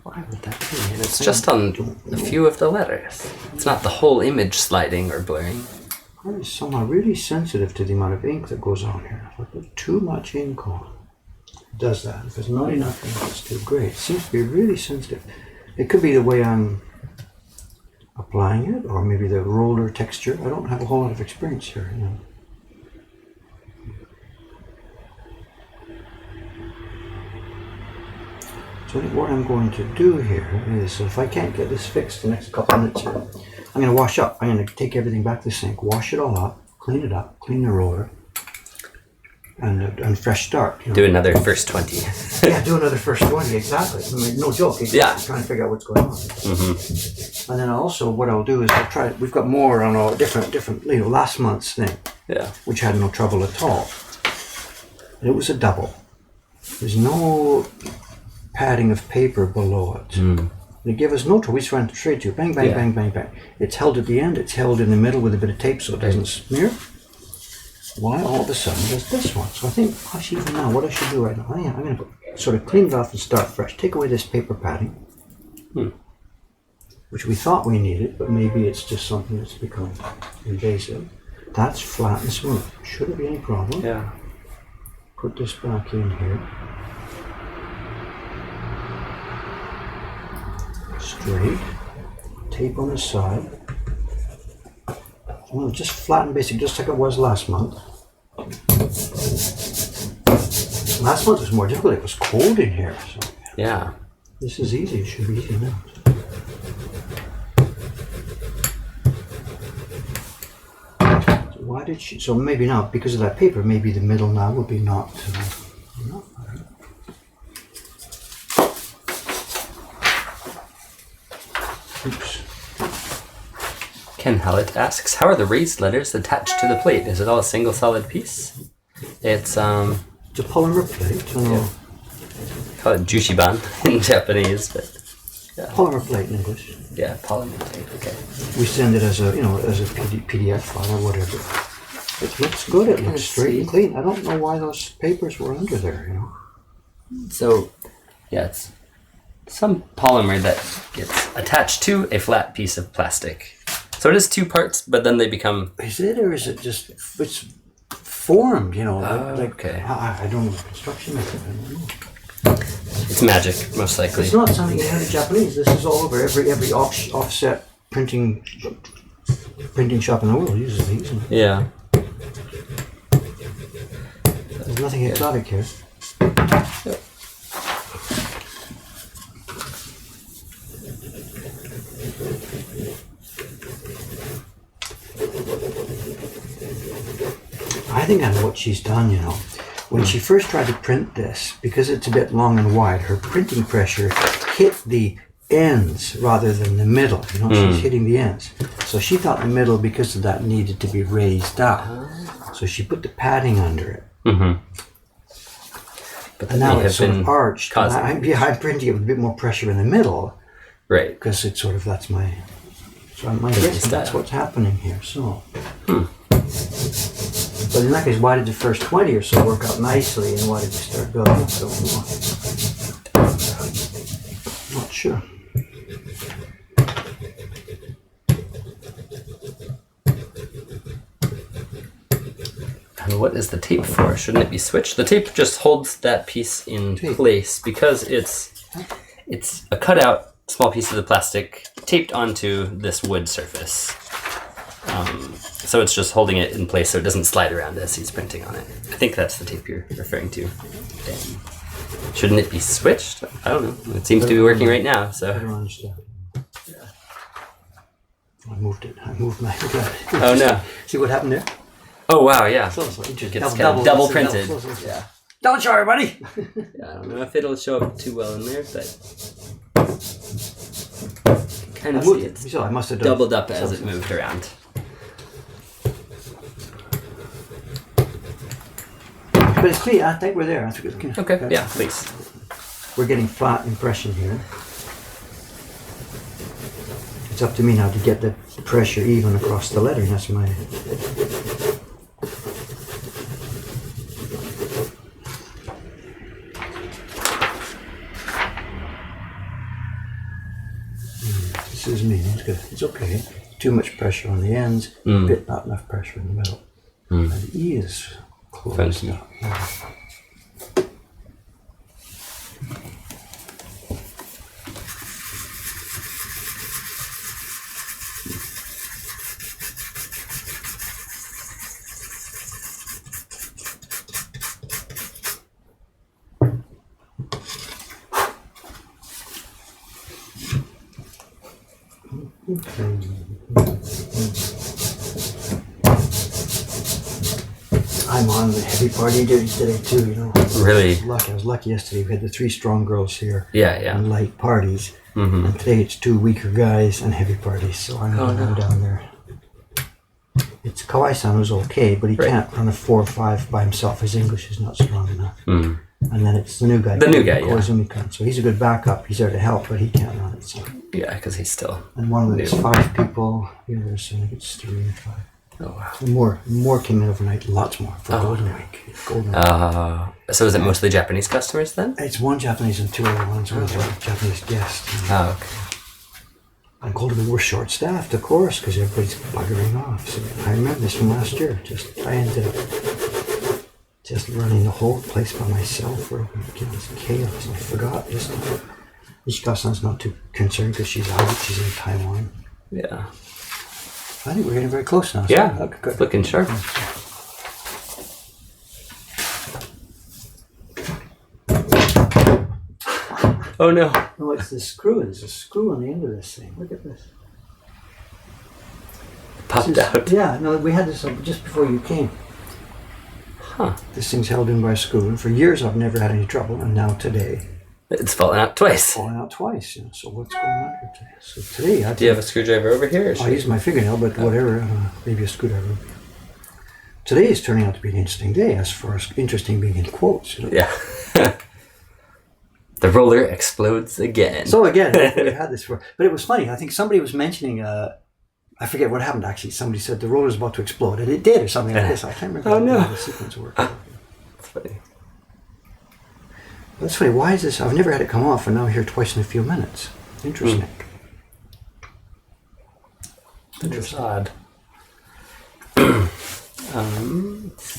Why would that be? And it's just on a few of the letters. It's not the whole image sliding or blurring. I'm somehow really sensitive to the amount of ink that goes on here. If I put too much ink on, it does that. If there's not enough ink, it's too great. It seems to be really sensitive. It could be the way I'm applying it, or maybe the roller texture. I don't have a whole lot of experience here. So I think what I'm going to do here is, if I can't get this fixed the next couple minutes here, I'm going to wash up. I'm going to take everything back to the sink, wash it all up, clean the roller, and fresh start. Do another first 20. Yeah, do another first 20, exactly. I mean, no joke. Yeah. Trying to figure out what's going on. And then also, what I'll do is we've got more on all different, last month's thing. Yeah. Which had no trouble at all. And it was a double. There's no padding of paper below it. They give us no trouble. We just ran straight to bang, bang, bang, bang, bang. It's held at the end. It's held in the middle with a bit of tape so it doesn't smear. Why all of a sudden there's this one? So I think, even now, what I should do right now, I'm going to sort of clean it off and start fresh. Take away this paper padding, which we thought we needed, but maybe it's just something that's become invasive. That's flat and smooth. Shouldn't be any problem. Yeah. Put this back in here. Straight. Tape on the side. Well, just flat and basic, just like it was last month. Last month was more difficult. It was cold in here. So Yeah. this is easy. It should be easy now. So why did she? So maybe not because of that paper. Maybe the middle now will be not. Oops. Ken Hallett asks, how are the raised letters attached to the plate? Is it all a single solid piece? It's It's a polymer plate. call it jushiban in Japanese, but Polymer plate in English. yeah, polymer plate. Okay. We send it as a PDF file or whatever. It looks good. It looks straight and clean. I don't know why those papers were under there. So, yeah, it's some polymer that gets attached to a flat piece of plastic. So it is two parts, but then they become... Is it, or is it just... It's formed, okay. I don't know. Construction method. I don't know. It's magic, most likely. It's not something you have in Japanese. This is all over. Every offset printing shop in the world uses these. Yeah. There's nothing exotic here. Yep. I think I know what she's done, When she first tried to print this, because it's a bit long and wide, her printing pressure hit the ends rather than the middle. She's hitting the ends. So she thought the middle, because of that, needed to be raised up. So she put the padding under it. Mm-hmm. But and now it's sort of arched. I'm printing it with a bit more pressure in the middle. Right. Because it's sort of, that's my guess. That's what's happening here. So. But in that case, why did the first 20 or so work out nicely, and why did you start building up so more? Not sure. And what is the tape for? Shouldn't it be switched? The tape just holds that piece in place because it's a cutout small piece of the plastic taped onto this wood surface. So it's just holding it in place so it doesn't slide around as he's printing on it. I think that's the tape you're referring to. Shouldn't it be switched? I don't know. It seems to be working right now. So. I don't understand. Yeah. I moved it. I moved my... Oh no. See what happened there? Oh wow, yeah. So it gets double printed. Yeah. Don't show everybody! Yeah, I don't know if it'll show up too well in there, but... Kind of see it's I must have doubled up as it moved around. But it's clear. I think we're there. Okay, yeah, please. We're getting flat impression here. It's up to me now to get the pressure even across the lettering. That's my... This is me. It's good. It's okay. Too much pressure on the ends, but not enough pressure in the middle. And the E is closed up. Yeah. I'm on the heavy party duty today too, Really? I was lucky yesterday. We had the 3 strong girls here. Yeah. And light parties. And today it's 2 weaker guys and heavy parties. So I'm down there. It's Kawai-san who's okay, but he can't run a 4 or 5 by himself. His English is not strong enough. And then it's the new guy. Koizumi-kan. So he's a good backup. He's there to help, but he can't run it. So. Yeah, because he's still... And one of them is 5 people. The others, I think it's 3 and 5. Oh, wow. And more came in overnight. Lots more for Golden Week. So is it mostly Japanese customers then? It's 1 Japanese and 2 other ones with Japanese guests. Oh, okay. And Golden Week, we're short-staffed, of course, because everybody's buggering off. So I remember this from last year. I ended up just running the whole place by myself. It was chaos. I forgot. Ishikawa-san's not too concerned because she's out. She's in Taiwan. Yeah. I think we're getting very close now. Yeah, so good. Looking sharp. Oh no. No, it's the screw. There's a screw on the end of this thing. Look at this. Popped out. Yeah, no, we had this just before you came. Huh. This thing's held in by a screw, and for years I've never had any trouble, and now today... It's fallen out twice. So what's going on here today? So today... Do you have a screwdriver over here? I use my fingernail, but whatever, maybe a screwdriver. Today is turning out to be an interesting day, as far as interesting being in quotes. Yeah. The roller explodes again. So again, we've had this before. But it was funny. I think somebody was mentioning, I forget what happened actually. Somebody said the roller's about to explode, and it did, or something like this. I can't remember how the sequence worked. That's funny. That's funny. Why is this? I've never had it come off, and now I'm here twice in a few minutes. Interesting. It's odd.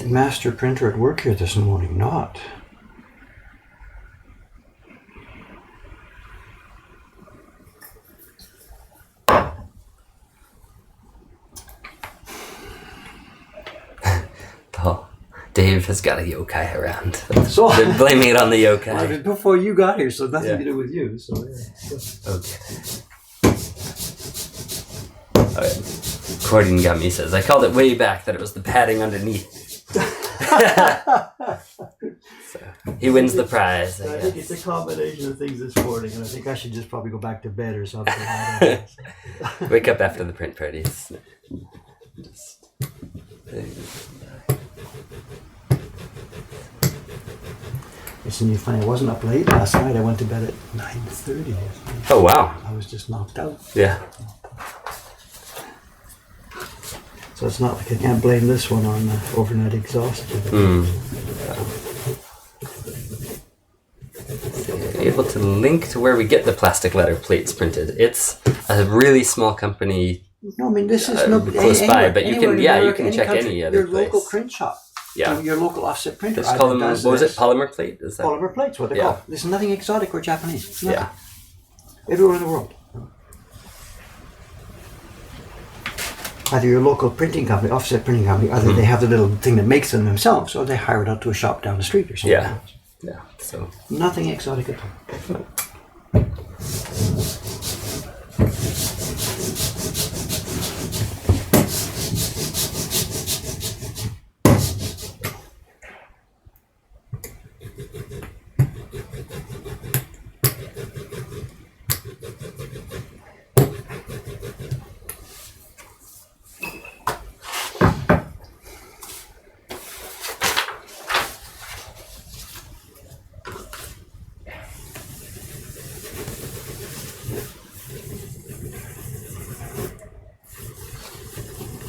Master printer at work here this morning. Not. Oh, Dave has got a yokai around. So They're blaming it on the yokai. well, before you got here, so nothing to do with you. So Okay. Okay. Cording Gummy says, I called it way back that it was the padding underneath. So, he wins the prize. I think it's a combination of things this morning, and I think I should just probably go back to bed or something. Wake up after the print parties. Listen, you find I wasn't up late last night. I went to bed at 9:30. Oh, wow. I was just knocked out. Yeah. So it's not like I can't blame this one on overnight exhaustion. Able to link to where we get the plastic letter plates printed. It's a really small company. No, I mean this is close by, but you can check country, any other your place. local print shop. Yeah. Your local offset printer. Just call them, what was it, polymer plate? Is that? Polymer plates, what they call. There's nothing exotic or Japanese. Nothing. Yeah. Everywhere in the world. Either your local printing company, offset printing company, either they have the little thing that makes them themselves, or they hire it out to a shop down the street or something. Yeah. Yeah. So nothing exotic at all.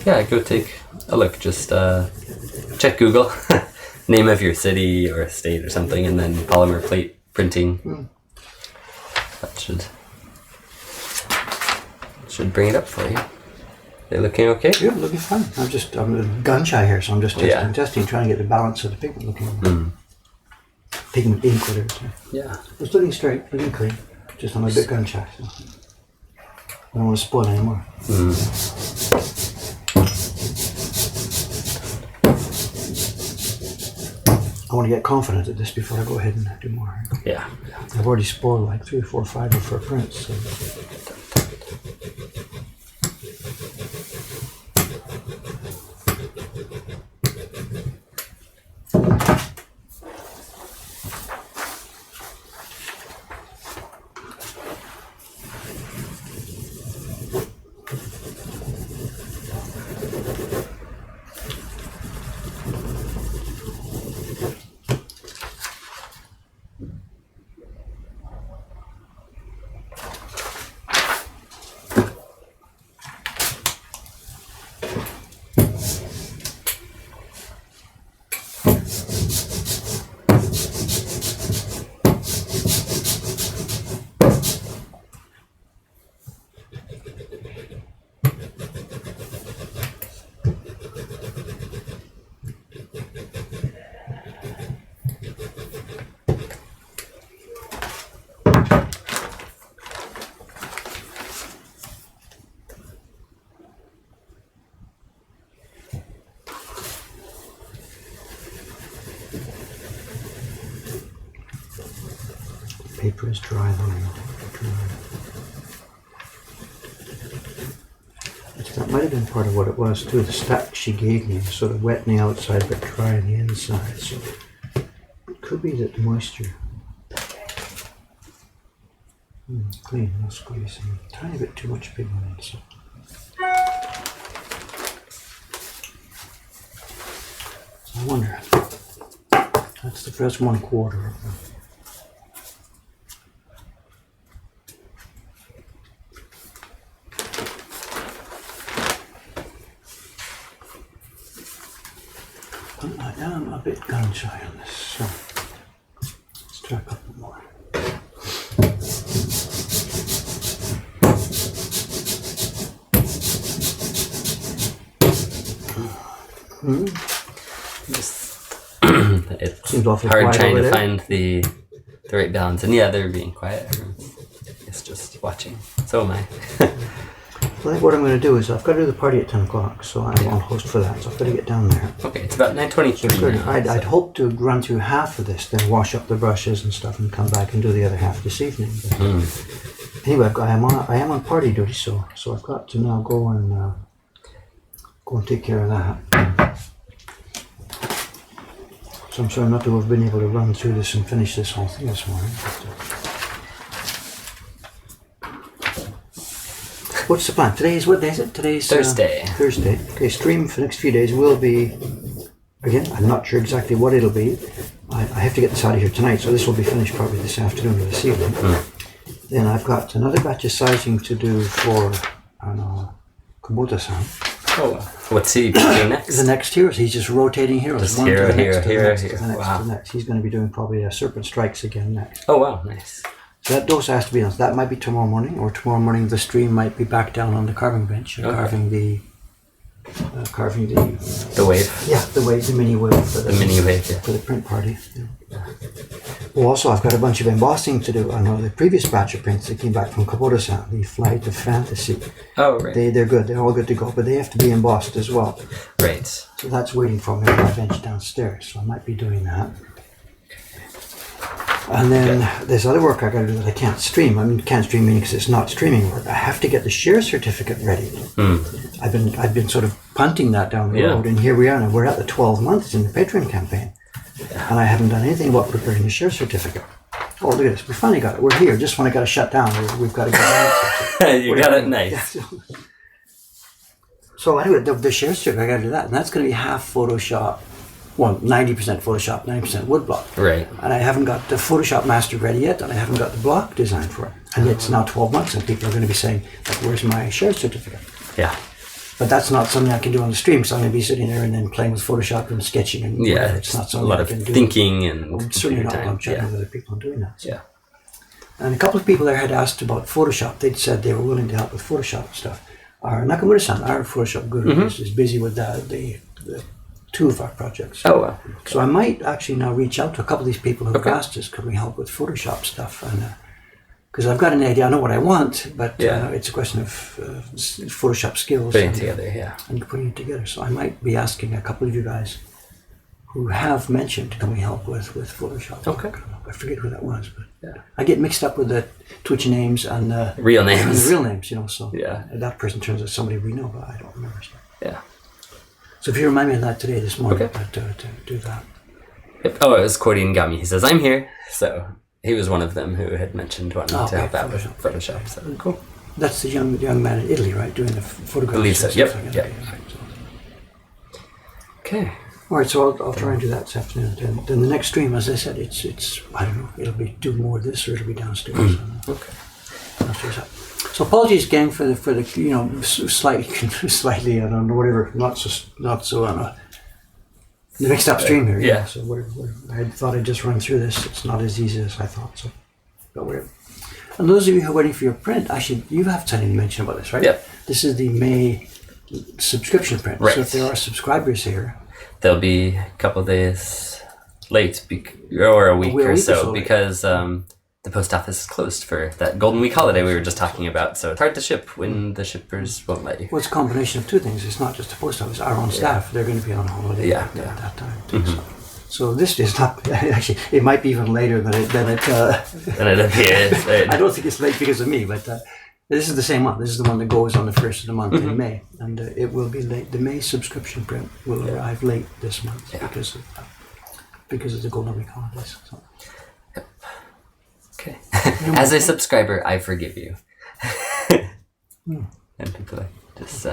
yeah, go take a look. Just check Google, name of your city or state or something, and then polymer plate printing. That should bring it up for you. They're looking okay? Yeah, looking fine. I'm gun shy here, so I'm just testing, trying to get the balance of the pigment looking. Pigment ink, whatever. So. Yeah. It's looking straight, looking clean. Just I'm a bit gun shy. So. I don't want to spoil anymore. I want to get confident at this before I go ahead and do more. Yeah. I've already spoiled like 3 or 4 or 5 for prints. So. Paper is dry though. That might have been part of what it was too. The stack she gave me was sort of wet on the outside but dry on the inside. So it could be that the moisture. Clean, no squeezing. A tiny bit too much pigment. So. I wonder. That's the first 1/4 of them. I am a bit gun shy on this, so let's try a couple more. It's Seems awfully hard quiet trying over to there. find the right balance. And yeah, they're being quiet. It's just watching. So am I. I think what I'm going to do is I've got to do the party at 10 o'clock, so I'm on host for that, so I've got to get down there. Okay, it's about 9:23 now. I'd hoped to run through half of this, then wash up the brushes and stuff and come back and do the other half this evening. But, anyway, I am on party duty, so I've got to now go and take care of that. So I'm sorry not to have been able to run through this and finish this whole thing this morning. What's the plan? Today's, what day is it? Today's Thursday. Thursday. Okay, stream for the next few days will be, again, I'm not sure exactly what it'll be. I have to get this out of here tonight, so this will be finished probably this afternoon or this evening. Then I've got another batch of sizing to do for Kubota-san. Oh, what's he doing next? The next heroes. He's just rotating heroes. Just one hero, to the hero, next, to the hero, next, hero. to the next, Wow. to the next. He's going to be doing probably Serpent Strikes again next. Oh, wow, nice. So that dose has to be on. That might be tomorrow morning, or tomorrow morning the stream might be back down on the carving bench, carving the The wave. yeah, the mini wave for The mini wave, yeah. for the print party. Yeah. Well, also I've got a bunch of embossing to do on the previous batch of prints that came back from Kubota-san, the Flight of Fantasy. Oh, right. They're good. They're all good to go, but they have to be embossed as well. Right. So that's waiting for me on my bench downstairs. So I might be doing that. And then there's other work I got to do that I can't stream. I mean, can't stream meaning because it's not streaming work. I have to get the share certificate ready. I've been sort of punting that down the road, and here we are now. We're at the 12 months in the Patreon campaign, and I haven't done anything about preparing the share certificate. Oh, look at this! We finally got it. We're here. Just when I got to shut down, we've got to get You got it nice. So anyway, the share certificate, I got to do that, and that's going to be half Photoshop. Well, 90% Photoshop, 90% woodblock. Right. And I haven't got the Photoshop master ready yet, and I haven't got the block designed for it. And it's now 12 months, and people are going to be saying, like, where's my share certificate? Yeah. But that's not something I can do on the stream, so I'm going to be sitting there and then playing with Photoshop and sketching and whatever. It's not a something lot I of can do. thinking and I'm certainly not time. I'm chatting with other people and doing that. So. Yeah. And a couple of people there had asked about Photoshop. They'd said they were willing to help with Photoshop stuff. Our Nakamura-san, our Photoshop guru, is busy with the two of our projects. Oh, wow. So I might actually now reach out to a couple of these people who've asked us, can we help with Photoshop stuff? And because I've got an idea, I know what I want, but it's a question of Photoshop skills. Putting it together, and putting it together. So I might be asking a couple of you guys who have mentioned, can we help with Photoshop? Okay. I forget who that was, but I get mixed up with the Twitch names and real names. and the real names, you know. So Yeah. that person turns out somebody we know, but I don't remember. So. Yeah. So if you remind me of that today, this morning, Okay. to do that. Yep. Oh, it was Cordy and Gami. He says, I'm here. So he was one of them who had mentioned wanting to help out with Photoshop. So cool. That's the young man in Italy, right? Doing the photographs. Believe so. and Yep. stuff like Yep. that. Right, so. Okay. All right, so I'll try and do that this afternoon. Then the next stream, as I said, it's I don't know, it'll be do more of this or it'll be downstairs. Okay. Downstairs up. So apologies, gang, for the slightly I don't know whatever not so the mixed up stream here. Yeah. So whatever. I thought I'd just run through this. It's not as easy as I thought. So, but whatever. And those of you who are waiting for your print, actually, you have something to mention about this, right? Yep. This is the May subscription print. Right. So if there are subscribers here. They'll be a couple days late, or a week or so, late. because the post office is closed for that Golden Week holiday we were just talking about. So it's hard to ship when the shippers won't let you. Well, it's a combination of two things. It's not just the post office. Our own staff, they're going to be on holiday at that time too. So this is not, actually, it might be even later than it And it appears. I don't think it's late because of me, but this is the same month. This is the one that goes on the first of the month in May. And it will be late. The May subscription print will arrive late this month because of the Golden Week holidays. So. Okay. As a subscriber, I forgive you. And people are just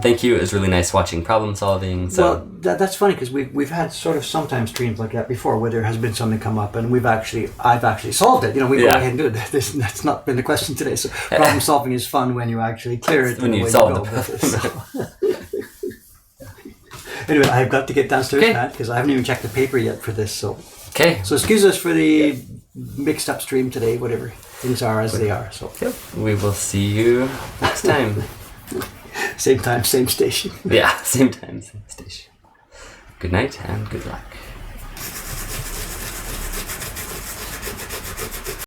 thank you. It was really nice watching problem solving. So well, that's funny because we've had sort of sometimes streams like that before where there has been something come up and I've actually solved it. You know, we go ahead and do it. That's not been the question today. So problem solving is fun when you actually clear it. when you solve it. Anyway, I've got to get downstairs, Okay. Matt, because I haven't even checked the paper yet for this. So Okay. excuse us for the mixed up stream today. Whatever things are as they are. So We will see you next time. same time, same station. Yeah, same time, same station. Good night and good luck.